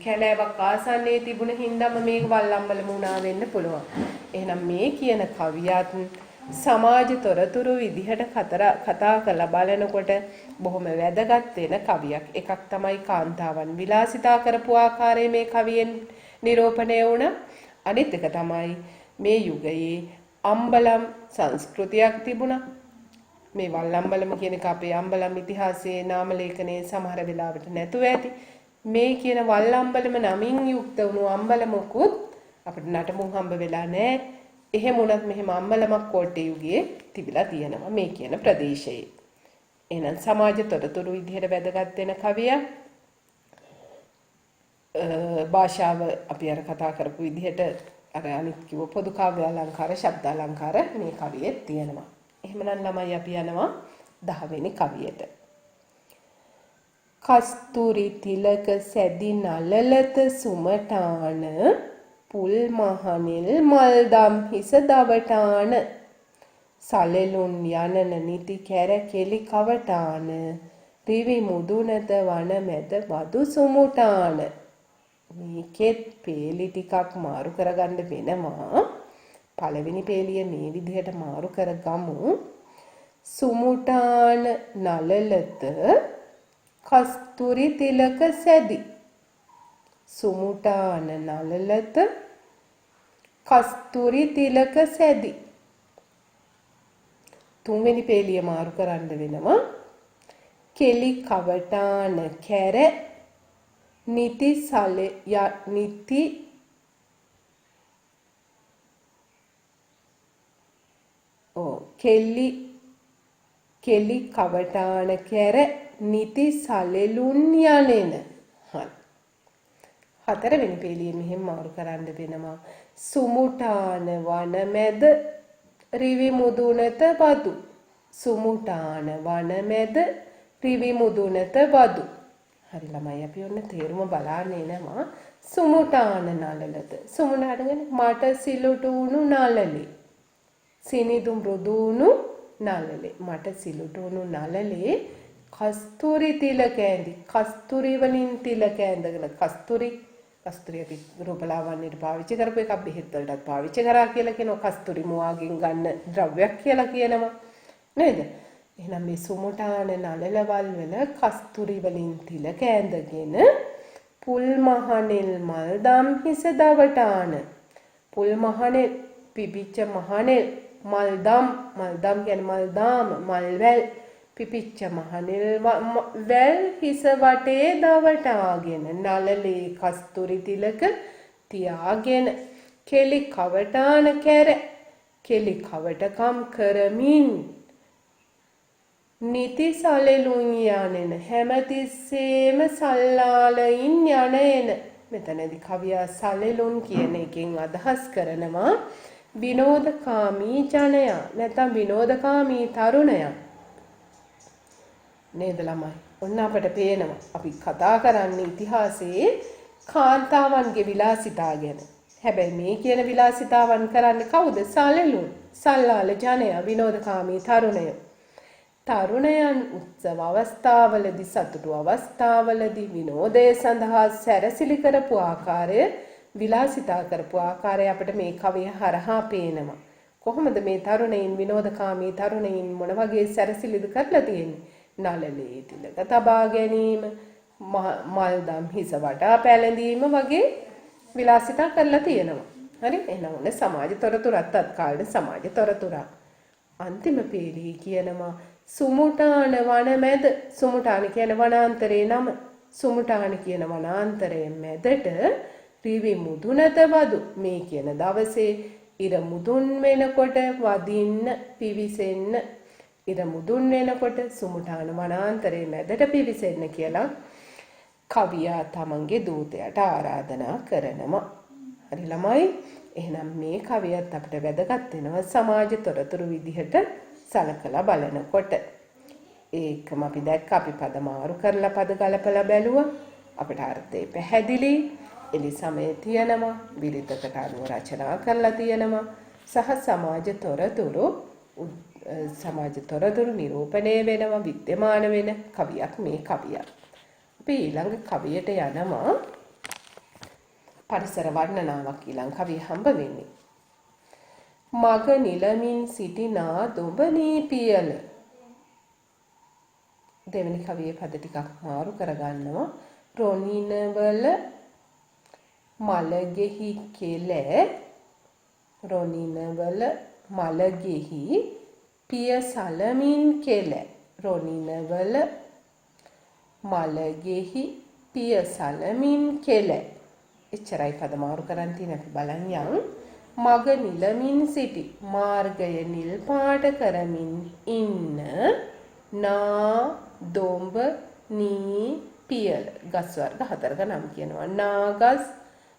කැලෑවක් ආසන්නයේ තිබුණ හින්දාම මේක වල් අම්බලම වුණා වෙන්න පුළුවන්. එහෙනම් මේ කියන කවියත් සමාජ තොරතුරු විදිහට කතා කරලා බලනකොට බොහොම වැදගත් වෙන කවියක්. එකක් තමයි කාන්තාවන් විලාසිතා කරපු ආකාරය මේ කවියෙන් නිරූපණය වුණා. අනිත් එක තමයි මේ යුගයේ අම්බලම් සංස්කෘතියක් තිබුණා. මේ වල් අම්බලම කියන එක අපේ අම්බලම් ඉතිහාසයේ නාම ලේඛනයේ සමහර වෙලාවට නැතුව ඇති. මේ කියන වල් අම්බලම නමින් යුක්ත වුණු අම්බලමකුත් අපිට නටමුන් හම්බ වෙලා නැහැ. එහෙම වුණත් මෙහෙම අම්බලමක් කෝට්ටේ යුගයේ තිබිලා තියෙනවා මේ කියන ප්‍රදේශයේ. එහෙනම් සමාජ තොරතුරු විදිහට වැදගත් වෙන කවිය. භාෂාව අපි අර කතා කරපු විදිහට අර අනිත් කිව්ව පොදු කාව්‍ය අලංකාර, ශබ්ද අලංකාර මේ කවියේ තියෙනවා. එහෙමනම් ළමයි අපි යනවා 10 වෙනි කවියට. කස්තුරි තිලක සැදි නලලත සුමටාන පුල් මහනිල් මල්දම් හිස දවටාන සලෙලුන් යනන නිති කැරකෙලි කවටාන රිවි මුදුනත වන මැද වදු සුමුටාන. මේකෙත් පේලි ටිකක් මාරු කරගන්න වෙනවා. පළවෙනි පේලිය මේ විදිහට මාරු කරගමු. සුමුටාන නලලත කස්තුරි තිලක සැදි. සුමුටාන නලලත කස්තුරි තිලක සැදි. තුන්වෙනි පේලිය මාරු කරන්න වෙනවා. කෙලි කවටාන කැර නිති සලෙ නිති කෙලි කවටාන කැර නිති සලෙලුන් යනෙන. හරි. හතරවෙනි පේලිය මෙහෙම මාරු කරන්න වෙනවා. සුමුටාන වන මැද රිවි මුදුනත වදු. සුමුටාන වන මැද රිවි මුදුනත වදු. හරි ළමයි අපි ඔන්න තේරුම බලන්න එනවා. සුමුටාන නලලත. සුමුණාටගෙන මට සිලුටුණු නලලේ. සිනිදු මෘදුණු නලලේ. මට සිලුටුණු නලලේ කස්තුරි තිලක ඇඳි. කස්තුරි වලින් තිලක ඇඳගෙන කස්තුරි අපි රූපලාවන්‍යයට පාවිච්චි කරපු එකක් බෙහෙත් වලටත් පාවිච්චි කරා කියලා කියනවා. කස්තුරි මුවාගෙන් ගන්න ද්‍රව්‍යයක් කියලා කියනවා. නේද? එහෙනම් මේ සුමුටාන නලලවල් වල කස්තුරි වලින් තිලක ඇඳගෙන පුල් මහනෙල් මල්දම් හිස දවටාන. පුල් මහනෙල් පිපිච්ච මහනෙල් මල්දම් කියන්නේ මල්දාම මල්වැල් පිපිච්ච මහනෙල් වැල් හිස වටේ දවටාගෙන නලලේ කස්තුරි තිලක තියාගෙන කෙලි කවටාන කැර කෙලි කවටකම් කරමින් නිති සලෙලුන් යනෙන හැමතිස්සේම සල්ලාලයින් යනෙන. මෙතනදී කවියා සලෙලුන් කියන එකෙන් අදහස් කරනවා විනෝදකාමී ජනයා නැත්නම් විනෝදකාමී තරුණයා. නේද ළමයි? ඔන්න අපට පේනවා අපි කතා කරන්නේ ඉතිහාසයේ කාන්තාවන්ගේ විලාසිතා ගැන. හැබැයි මේ කියන විලාසිතාවන් කරන්නේ කවුද? සලෙලුන්. සල්ලාල ජනයා, විනෝදකාමී තරුණය. තරුණයන් උත්සව අවස්ථාවලදී සතුටු අවස්ථාවලදී විනෝදය සඳහා සැරසිලි කරපු ආකාරය, විලාසිතා කරපු ආකාරය අපිට මේ කවිය හරහා පේනවා. කොහොමද මේ තරුණයින්, විනෝදකාමී තරුණයින් මොන වගේ සැරසිලිද කරලා තියෙන්නේ? නලලේ තිලක තබා ගැනීම, මල්දම් හිස වටා පැලඳීම වගේ විලාසිතා කරලා තියෙනවා. හරි? එහෙනම් ඔන්න සමාජ තොරතුරත් තත්කාලීන සමාජ තොරතුරක්. අන්තිම පේළියේ කියනවා සුමුටාන වන මැද. සුමුටාන කියන වනාන්තරේ නම. සුමුටාන කියන වනාන්තරයේ මැදට රිවි මුදුනත වදු. මේ කියන දවසේ ඉර මුදුන් වෙනකොට වදින්න පිවිසෙන්න. ඉර මුදුන් වෙනකොට සුමුටාන වනාන්තරයේ මැදට පිවිසෙන්න කියලා කවියා තමන්ගේ දූතයාට ආරාධනා කරනවා. හරි ළමයි? එහෙනම් මේ කවියත් අපිට වැදගත් වෙනවා සමාජ තොරතුරු විදිහට සලකලා බලනකොට. ඒකම අපි දැක්ක අපි පද මාරු කරලා පද ගලපලා බැලුවා. අපිට අර්ථය පැහැදිලි. එලි සමය තියෙනවා. විරිතකට අනුව රචනා කරලා තියෙනවා. සහ සමාජ තොරතුරු සමාජ තොරතුරු නිරූපණය වෙනවා විද්‍යමාන වෙන කවියක් මේ කවිය. අපි ඊළඟ කවියට යනවා. පරිසර වර්ණනාවක් ඊළඟ කවිය හම්බ වෙන්නේ. මග නිලමින් සිටිනා දුඹනී පියල. දෙවෙනි කවියේ පද ටිකක් මාරු කරගන්නවා. රොණිනවල මලගෙහි කෙල රොණිනවල මලගෙහි පිය සලමින් කෙල රොණිනවල මලගෙහි පිය සලමින් කෙල. එච්චරයි පද මාරු කරන් තියෙන අපි බලන් යමු. මග නිලමින් සිටි මාර්ගය නිල් පාට කරමින් ඉන්න නා දොඹ නී පියල ගස් වර්ග හතරක නම් කියනවා. නාගස්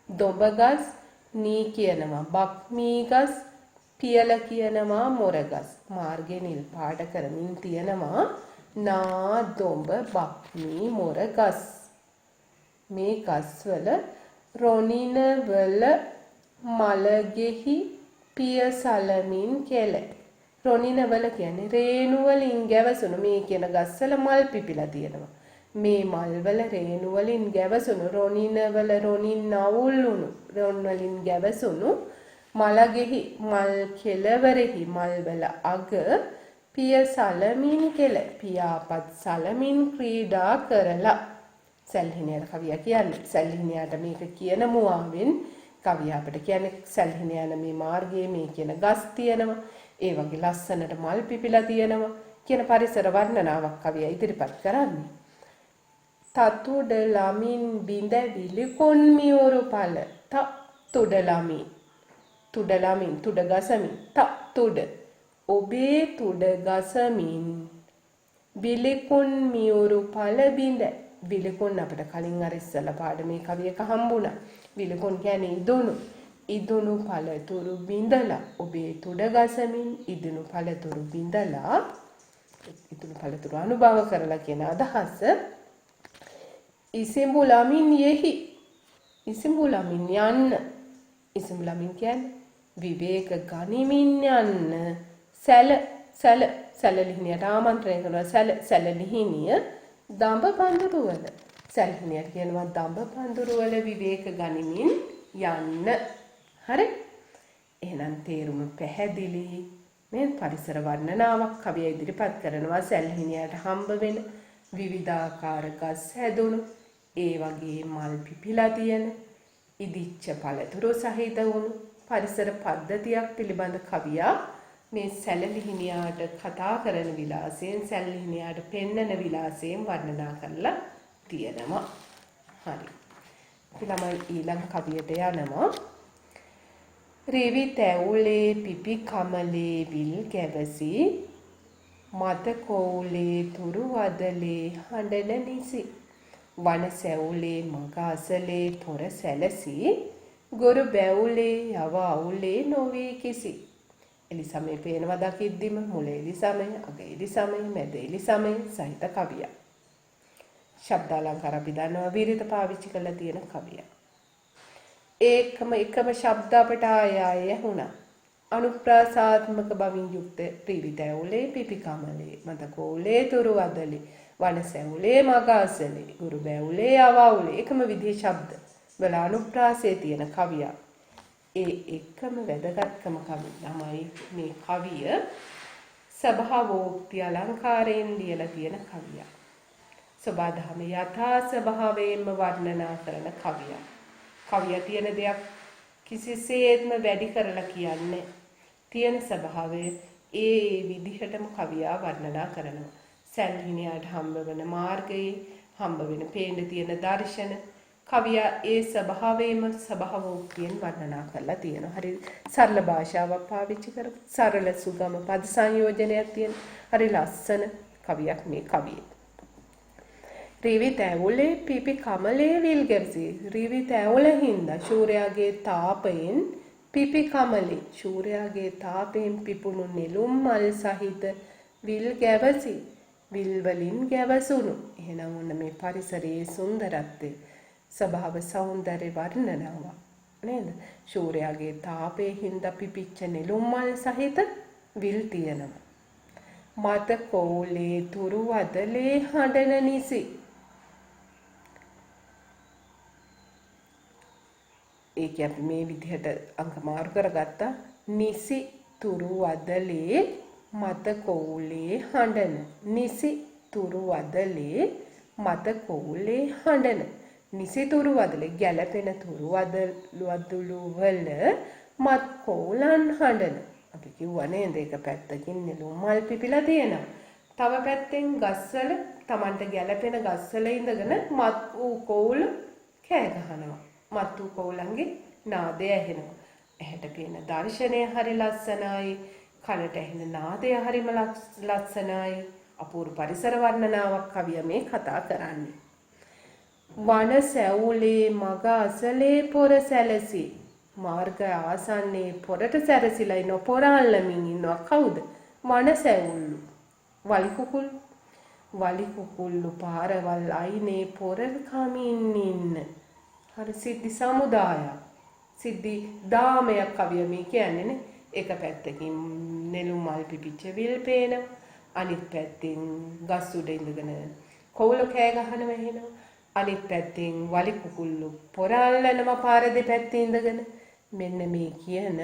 දොඹ ගස් නී කියනවා බක්මී ගස් පියල කියනවා මොරගස්. මාර්ගය නිල් පාට කරමින් තියෙනවා නා දොඹ බක්මී මොරගස්. මේ ගස්වල රොණිනවල මලගෙහි පිය සලමින් කෙල. රොණිනවල කියන්නේ රේණු වලින් ගැවසුණු මේ කියන ගස්වල මල් පිපිලා තියෙනවා. මේ මල් වල රේණු වලින් ගැවසුණු රොණිනවල රොණින් නවුල් වුණු රොන් වලින් ගැවසුණු මලගෙහි මල් කෙලවරෙහි මල් වල අග පිය සලමින් කෙල පියාපත් සලමින් ක්‍රීඩා කරලා. සැල්හිණියට කවියා කියන්නේ. සැල්හිණියට මේක කියන මුවාවෙන් කවියා අපිට කියන්නේ සැල්හිණියන මේ මාර්ගයේ මේ කියන ගස් තියෙනවා. ඒ වගේ ලස්සනට මල් පිපිලා තියෙනවා කියන පරිසර වර්ණනාවක් කවියා ඉදිරිපත් කරන්නේ. තතුඩ ළමින් බිඳ විලිකොන් මියුරු පල තුඩ ළමින් තුඩ ළමින් තුඩ ගසමින් තුඩ ඔබේ තුඩ ගසමින් විලිකොන් මියුරු පල බිඳ. විලිකොන් අපිට කලින් අර ඉස්සලා පාඩමේ කවියක හම්බුණා. විලිකොන් කියන්නේ ඉදුණු. ඉදුණු පළතුරු බිඳලා ඔබේ තුඩ ගසමින් ඉදුණු පළතුරු බිඳලා ඉදුණු පළතුරු අනුභව කරලා කියන අදහස. ඉසිඹු ළමින් යෙහි ඉසිඹු ළමින් යන්න. ඉසිඹු ළමින් කියන්නේ විවේක ගනිමින් යන්න. සැලලිහිණියට ආමන්ත්‍රණය කරනවා. සැලලිහිණිය දඹ පඳුරුවල. සැලලිහිණියට කියනවා දඹ පඳුරුවල විවේක ගනිමින් යන්න. හරි. එහෙනම් තේරුම පැහැදිලි. මේ පරිසර වර්ණනාවක් කවිය ඉදිරිපත් කරනවා. සැලලිහිණියට හම්බ වෙන විවිධාකාර ගස් හැදුණු ඒ වගේ මල් පිපිලා තියෙන ඉදිච්ච පළතුරු සහිත වුණු පරිසර පද්ධතියක් පිළිබඳ කවියා මේ සැලලිහිණියාට කතා කරන විලාසයෙන් සැලලිහිණියාට පෙන්නන විලාසයෙන් වර්ණනා කරලා තියෙනවා. හරි. අපි ළමයි ඊළඟ කවියට යනවා. රිවි තැවුලේ පිපි කමලේ විල් කැවසි මත කෝලේ තුරු වදලේ හඬන නිසි වන සැවුලේ මග අසලේ තොර සැලසි ගොරු බැවුලේ යව අවුලේ නොවේ කිසි. එලි සමය පේනවා දකිද්දිම මුල එලි සමය අග එලි සමය මැද එලි සමය සහිත කවියක්. ශබ්දාලංකාර අපි දන්නවා විරිත පාවිච්චි කරලා තියෙන කවියක්. එකම ශබ්ද අපට ආය වුණා. අනුප්‍රාසාත්මක බවින් යුක්ත රිවි තැවුලේ පිපි කමලේ මත කෝලේ තුරු වදලේ වන සැවුලේ මග අසලේ ගුරු බැවුලේ අවවුලේ එකම විදිහේ ශබ්ද වල අනුප්‍රාසයේ තියෙන කවියක්. ඒ එකම වැදගත්කම කවි තමයි මේ කවිය සභාවෝක්ති අලංකාරයෙන් ලියලා තියෙන කවියක්. සබාධම යථා ස්වභාවයෙන්ම වර්ණනා කරන කවියක්. කවිය තියෙන දෙයක් කිසිසේත්ම වැඩි කරලා කියන්නේ තියෙන ස්වභාවය ඒ විදිහටම කවියා වර්ණනා කරනවා. සැලහිණියට හම්බ වෙන මාර්ගයේ හම්බ වෙන පේන්න තියෙන දර්ශන කවියා ඒ ස්වභාවයෙන්ම ස්වභාවෝක්තියෙන් වර්ණනා කරලා තියෙනවා. හරි සරල භාෂාවක් පාවිච්චි කරපු සරල සුගම පද සංයෝජනයක් තියෙන හරි ලස්සන කවියක් මේ කවියේ. රිවි තැවුලේ පිපි කමලේ විල් ගැවසි. රිවි තැවුල හින්දා සූර්යාගේ තාපයෙන් පිපි කමලේ සූර්යාගේ තාපයෙන් පිපුණු නෙළුම් මල් සහිත විල් ගැවසි. විල් වලින් ගැවසුණු. එහෙනම් ඔන්න මේ පරිසරයේ සුන්දරත්වය ස්වභාව සෞන්දර්ය වර්ණනාවක් නේද? සූර්යාගේ තාපයේ හින්දා පිපිච්ච නෙළුම් මල් සහිත විල් තියෙනවා. මත කෝලේ තුරු වදලේ හඬන නිසි. ඒක අපි මේ විදිහට අංක මාරු කරගත්තා. නිසි තුරු වදලේ මත කෝලේ හඬන. නිසි තුරු වදලේ මත කෝලේ හඬන. නිසි තුරු වදලේ ගැලපෙන තුරු වදලු වල මත් කෝලන් හඬන. අපි කිව්වා නේද එක පැත්තකින් නෙළුම් මල් පිපිලා තියෙනවා. තව පැත්තෙන් ගස්වල Tamanට ගැලපෙන ගස්වල ඉඳගෙන මත් වූ කෝල කෑ ගහනවා. මත් වූ කෝලන්ගේ නාදය ඇහෙනවා. ඇහැට පේන දර්ශනය හරි ලස්සනයි. කනට ඇහෙන නාදය හරිම ලස්සනයි. අපූර්ව පරිසර වර්ණනාවක් කවිය මේ කතා කරන්නේ. වන සැවුලේ මග අසලේ පොර සැලසි. මාර්ග ආසන්නේ පොරට සැරසිලා ඉන්න පොරාල්ලමින් ඉන්නවා කවුද? වන සැවුල්ලු. වලි කුකුල්ලු පාරවල් අයිනේ පොර කමින් ඉන්න. හරි සිද්ධි සමුදායක්. සිද්ධි දාමයක් කවිය මේ කියන්නේ නේ. එක පැත්තකින් නෙළුම් මල් පිපිච්ච විල් පේනවා. අනිත් පැත්තෙන් ගස් උඩ ඉඳගෙන කොවුල කෑ ගහනවා එහෙනවා. අනිත් පැත්තෙන් වලි කුකුල්ලු පොර අල්ලනවා පාර දෙපැත්තේ ඉඳගෙන. මෙන්න මේ කියන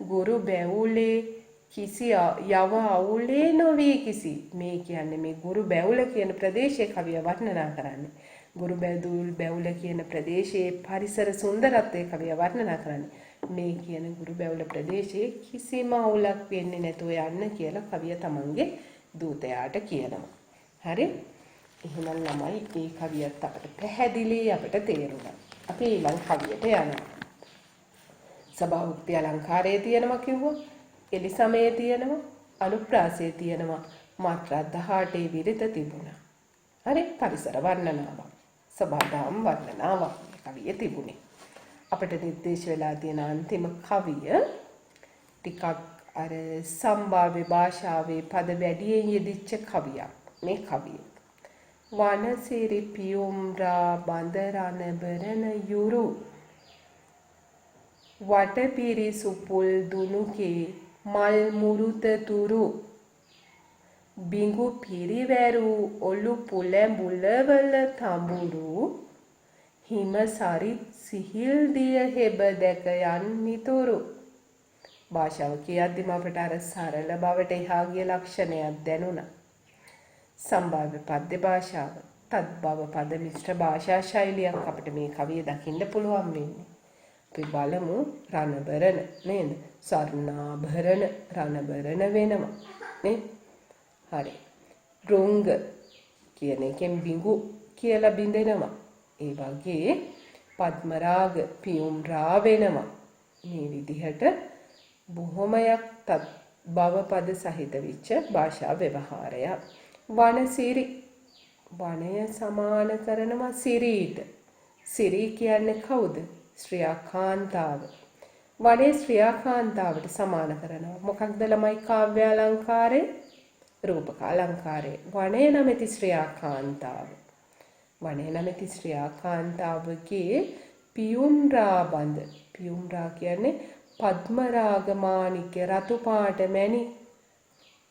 ගුරු බැවුලේ කිසි යව අවුලේ නොවී කිසි. මේ කියන්නේ මේ ගුරු බැවුල කියන ප්‍රදේශයේ කවිය වර්ණනා කරන්නේ. ගුරු බැවුල කියන ප්‍රදේශයේ පරිසර සුන්දරත්වයේ කවිය වර්ණනා කරන්නේ. මේ කියන ගුරු බැවුල ප්‍රදේශයේ කිසිම අවුලක් වෙන්නේ නැතුව යන්න කියලා කවිය තමන්ගේ දූතයාට කියනවා. හරි? එහෙනම් ළමයි මේ කවියත් අපට පැහැදිලි අපට තේරුණා. අපි ඊළඟ කවියට යනවා. සභාඋක්ති අලංකාරයේ තියෙනවා කිව්වා. එලිසමයේ තියෙනවා. අනුප්‍රාසයේ තියෙනවා. මාත්‍රා 18 විරිත තිබුණා. හරි? පරිසර වර්ණනාවක්. සභාදාම් වර්ණනාවක් කවියේ තිබුණේ. අපිට නිර්දේශ වෙලා තියෙන අන්තිම කවිය ටිකක් අර සම්භාව්‍ය භාෂාවේ පද වැඩියෙන් යෙදිච්ච කවියක්. මේ කවිය. වනසිරි පියුම්රා බඳරන බරන යුරු වටපිරි සුපුල් දුනුකේ මල් මුරුත තුරු බිඟු පිරිවැරු ඔලු පුලඹුලවල තඹුරු හිම සරිත් සිහිල් දිය හෙබ දැක යන් නිතුරු. භාෂාව කියද්දිම අපට අර සරල බවට එහා ගිය ලක්ෂණයක් දැනුණා. සම්භාව්‍ය පද්‍ය භාෂාව, තත්බව පද මිශ්‍ර භාෂා ශෛලියක් අපිට මේ කවිය දකින්න පුළුවන් වෙන්නේ. අපි බලමු රණබරණ නේද? ස්වර්ණාභරණ රණබරණ වෙනවා නේ? හරි. රොංග කියන එකෙන් බිඟු කියලා බින්දෙනවා. ඒ වගේ පద్මරාග පියුම් රා වෙනවා. මේ විදිහට බොහොමයක් බව පද සහිත වෙච්ච භාෂා ව්‍යවහාරයක්. වනසිරි වනය සමාන කරනවා සිරීට. සිරි කියන්නේ කවුද? ශ්‍රියාකාන්තාව. වනේ ශ්‍රියාකාන්තාවට සමාන කරනවා. මොකක්ද ළමයි කාව්‍ය අලංකාරය? රූපක අලංකාරය. වනේ නැමැති ශ්‍රියාකාන්තාව. වනේ නැමැති ශ්‍රියාකාන්තාවගේ පියුම් රා බඳ. පියුම් රා කියන්නේ පద్මරාග මාණික්‍ය රතු පාට මැණි.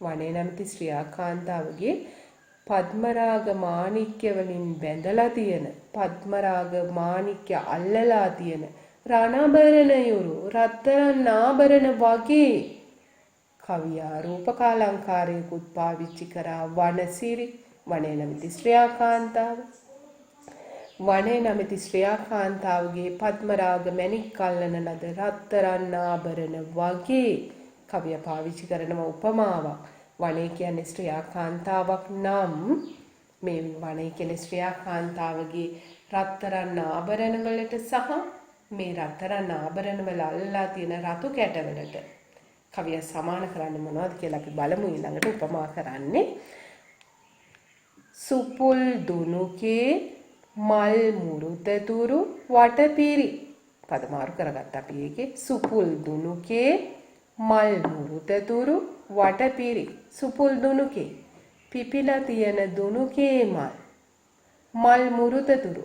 වනේ නැමැති ශ්‍රියාකාන්තාවගේ පద్මරාග මාණික්‍ය වලින් බැඳලා තියෙන පද්මරාග මාණික්‍ය අල්ලලා තියෙන රණබරණ යුරු රත්තරන් ආභරණ වගේ කවියා රූපක අලංකාරයකුත් පාවිච්චි කරා. වනසිරි වනේ නැමැති ශ්‍රියාකාන්තාව. වනේ නැමැති ශ්‍රියාකාන්තාවගේ පද්මරාග මැණික් අල්ලන ලද රත්තරන් ආභරණ වගේ කවිය පාවිච්චි කරනම උපමාවක්. වනේ කියන්නේ ශ්‍රියාකාන්තාවක් නම් මේ වනේ කියන්නේ ශ්‍රියාකාන්තාවගේ රත්තරන් ආභරණ වලට සහ මේ රත්තරන් ආභරණ වල අල්ලලා තියෙන රතු කැටවලට කවිය සමාන කරන්නේ මොනවද කියලා අපි බලමු. ඊළඟට උපමා කරන්නේ සුපුල් දුනුකේ මල් මුරුත තුරු වටපිරි. පද මාරු කරගත්තා අපි ඒකේ. සුපුල් දුනුකේ මල් මුරුත තුරු වටපිරි. සුපුල් දුනුකේ පිපිලා තියෙන දුනුකේ මල් මුරුත තුරු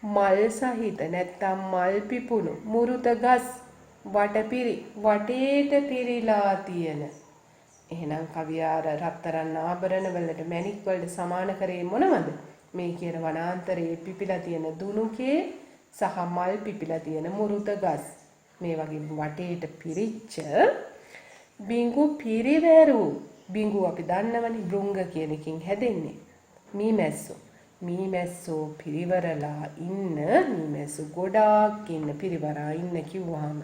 මල් සහිත නැත්තම් මල් පිපුණු මුරුත ගස් වටපිරි වටේට පිරීලා තියෙන. එහෙනම් කවියා රත්තරන් ආභරණ වලට මැණික් වලට සමාන කරේ මොනවද? මේ කියන වනාන්තරයේ පිපිලා තියෙන දුනුකේ සහ මල් පිපිලා තියෙන මුරුත ගස්. මේ වගේ වටේට පිරිච්ච බිඟු පිරිවැරු. බිඟු අපි දන්නවනේ බෘංග කියන එකකින් හැදෙන්නේ. මීමැස්සෝ පිරිවරලා ඉන්න මීමැස්සු ගොඩාක් ඉන්න පිරිවරා ඉන්න කිව්වහම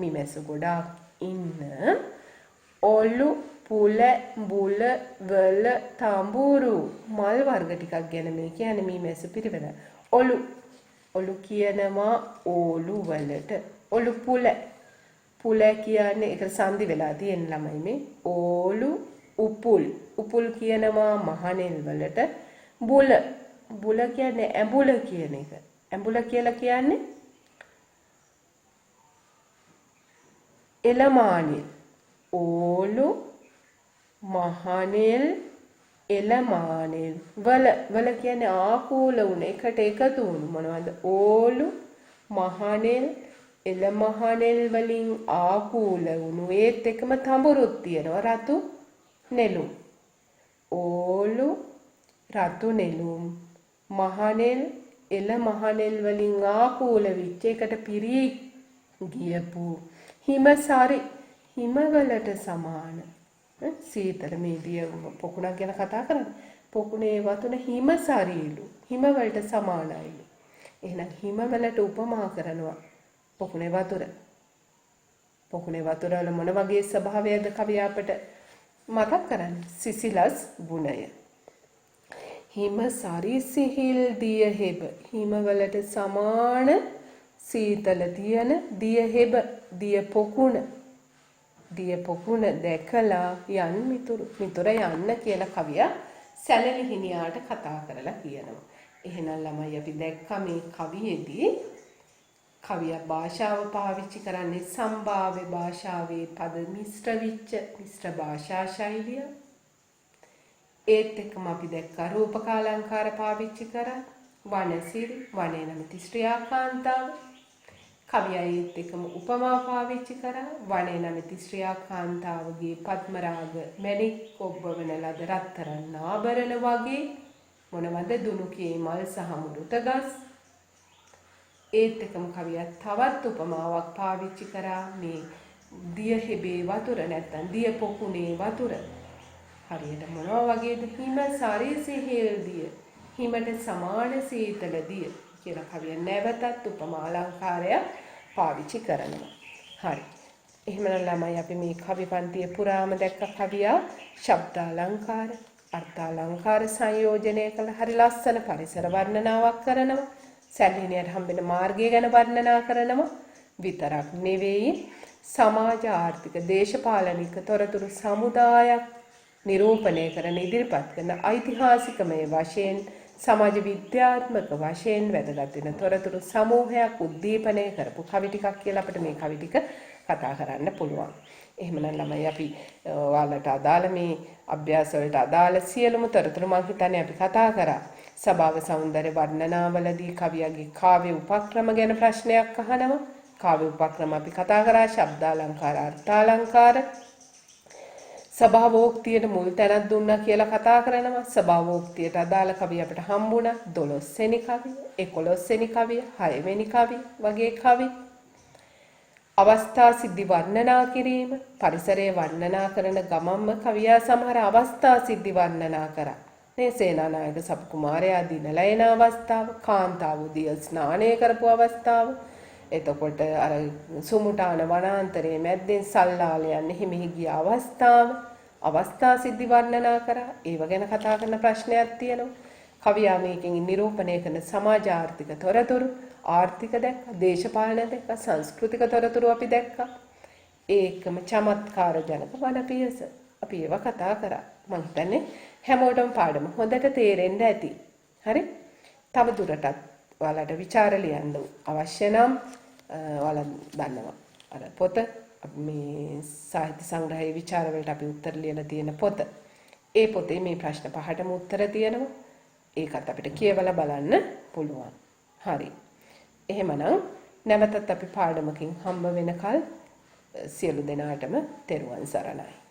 මීමැස්සු ගොඩාක් ඉන්න ඔලු පුල බුල වල තඹුරු මල් වර්ග ටිකක් ගැන මේ කියන්නේ මීමැස්සු පිරිවර. ඔලු කියනවා ඕලු වලට. ඔලු පුල කියන්නේ ඒක සංදි වෙලා තියෙන ළමයි මේ. ඕලු උපුල් කියනවා මහනෙල් වලට. බුල කියන්නේ ඇඹුල කියන එක. ඇඹුල කියලා කියන්නේ එළමානෙල්. ඕලු මහනෙල් එළමානෙල් වල කියන්නේ ආකූල වුණ එකට එකතු වුණු මොනවද? ඕලු මහනෙල් එළමහනෙල් වලින් ආකූල වුණු ඒත් එකම තඹුරුත් තියෙනවා රතු නෙළුම්. ඕලු රතු නෙළුම් මහනෙල් එළමහනෙල් වලින් ආකූල වෙච්ච එකට පිරී ගියපු හිමසාරි හිමවලට සමාන. සීතල මේ දිය පොකුණක් ගැන කතා කරන්නේ. පොකුණේ වතුන හිමසාරිලු. හිම වලට සමානයිලු. එහෙනම් හිම වලට උපමා කරනවා පොකුණේ වතුර. පොකුණේ වතුර වල මොන වගේ ස්වභාවයක්ද කවිය අපට මතක් කරන්නේ? සිසිලස් ගුණය. හිම සරි සිහිල් දිය හෙබ. හිම වලට සමාන සීතල තියෙන දිය හෙබ දිය පොකුණ දැකලා යන් මිතුර යන්න කියලා කවියා සැලලි හිණියාට කතා කරලා කියනවා. එහෙනම් ළමයි අපි දැක්කා මේ කවියේදී කවියා භාෂාව පාවිච්චි කරන්නේ සම්භාව්‍ය භාෂාවේ පද මිශ්‍ර භාෂා ශෛලිය. ඒත් එක්කම අපි දැක්කා රූපකාලංකාර පාවිච්චි කරා වනසිරි වනේ නැමැති ශ්‍රියාකාන්තාව. කවියා ඒත් එක්කම උපමා පාවිච්චි කරා වනේ නැමැති ශ්‍රියාකාන්තාවගේ පద్මරාග මැණික් ඔබ්බවන ලද රත්තරන් ආභරණ වගේ මොනවද දුනුකේ මල් සහ මුරුත ගස්. ඒත් එක්කම කවියා තවත් උපමාවක් පාවිච්චි කරා මේ දිය හෙබේ වතුර නැත්නම් දිය පොකුණේ වතුර. හරියට මොනවා වගේද? හිම සරි සිහිල් දිය. හිමට සමාන සීතල දිය කියලා කවිය නැවතත් උපමා අලංකාරයක් පාවිච්චි කරනවා. හරි. එහෙමනම් ළමයි අපි මේ කවි පන්තිය පුරාම දැක්ක කවියා ශබ්ද අලංකාර, අර්ථ අලංකාර සංයෝජනය කළ හරි ලස්සන පරිසර වර්ණනාවක් කරනවා. සැලෙනියට හම්බෙන මාර්ගය ගැන වර්ණනා කරනවා. විතරක් නෙවෙයි සමාජ ආර්ථික දේශපාලනික තොරතුරු සමුදායක් නිරූපණය කරන ඉදිරිපත් කරන ඓතිහාසිකමය වශයෙන් සමාජ විද්‍යාත්මක වශයෙන් වැදගත් වෙන තොරතුරු සමූහයක් උද්දීපනය කරපු කවි ටිකක් කියලා අපිට මේ කවි ටික කතා කරන්න පුළුවන්. එහෙමනම් ළමයි අපි ඔයාලට අදාළ මේ අභ්‍යාස වලට අදාළ සියලුම තොරතුරු මම හිතන්නේ අපි කතා කරා. සබාව සෞන්දර්ය වර්ණනාවලදී කවියගේ කාව්‍ය උපක්‍රම ගැන ප්‍රශ්නයක් අහනවා. කාව්‍ය උපක්‍රම අපි කතා කරා ශබ්දාලංකාර, අර්ථාලංකාර. සභාවෝක්තියට මුල් තැනක් දුන්නා කියලා කතා කරනවා. සභාවෝක්තියට අදාළ කවි අපිට හම්බුණා 12 වෙනි කවිය, 11 වෙනි කවිය, 6 වෙනි කවිය වගේ කවි. අවස්ථා සිද්ධි වර්ණනා කිරීම, පරිසරය වර්ණනා කරන ගමම්ම කවියා සමහර අවස්ථා සිද්ධි වර්ණනා කරා. මේ සේනානායක සපු කුමාරයා දිනලා එන අවස්ථාව, කාන්තාව දිය ස්නානය කරපු අවස්ථාව, එතකොට අර සුමුටාන වනාන්තරයේ මැද්දෙන් සල්ලාලයන් හිමිහි ගිය අවස්ථා සිද්ධි වර්ණනා කරා. ඒව ගැන කතා කරන ප්‍රශ්නයක් තියෙනවා. කවියා මේකෙන් නිරූපණය කරන සමාජ ආර්ථික තොරතුරු, ආර්ථික දැක්කා, දේශපාලන දැක්කා, සංස්කෘතික තොරතුරු අපි දැක්කා. ඒකම චමත්කාර ජනක වනපියස අපි ඒව කතා කරා. මම හිතන්නේ හැමෝටම පාඩම හොඳට තේරෙන්න ඇති. හරි? තව දුරටත් ඔයාලට විචාර ලියන්න අවශ්‍ය නම් ඔයාලා දන්නවා. අර පොත මේ සාහිත්‍ය සංග්‍රහයේ විචාර වලට අපි උත්තර ලියලා තියෙන පොත. ඒ පොතේ මේ ප්‍රශ්න පහටම උත්තර තියෙනවා. ඒකත් අපිට කියවලා බලන්න පුළුවන්. හරි. එහෙමනම් නැවතත් අපි පාඩමකින් හම්බ වෙනකල් සියලු දෙනාටම තෙරුවන් සරණයි.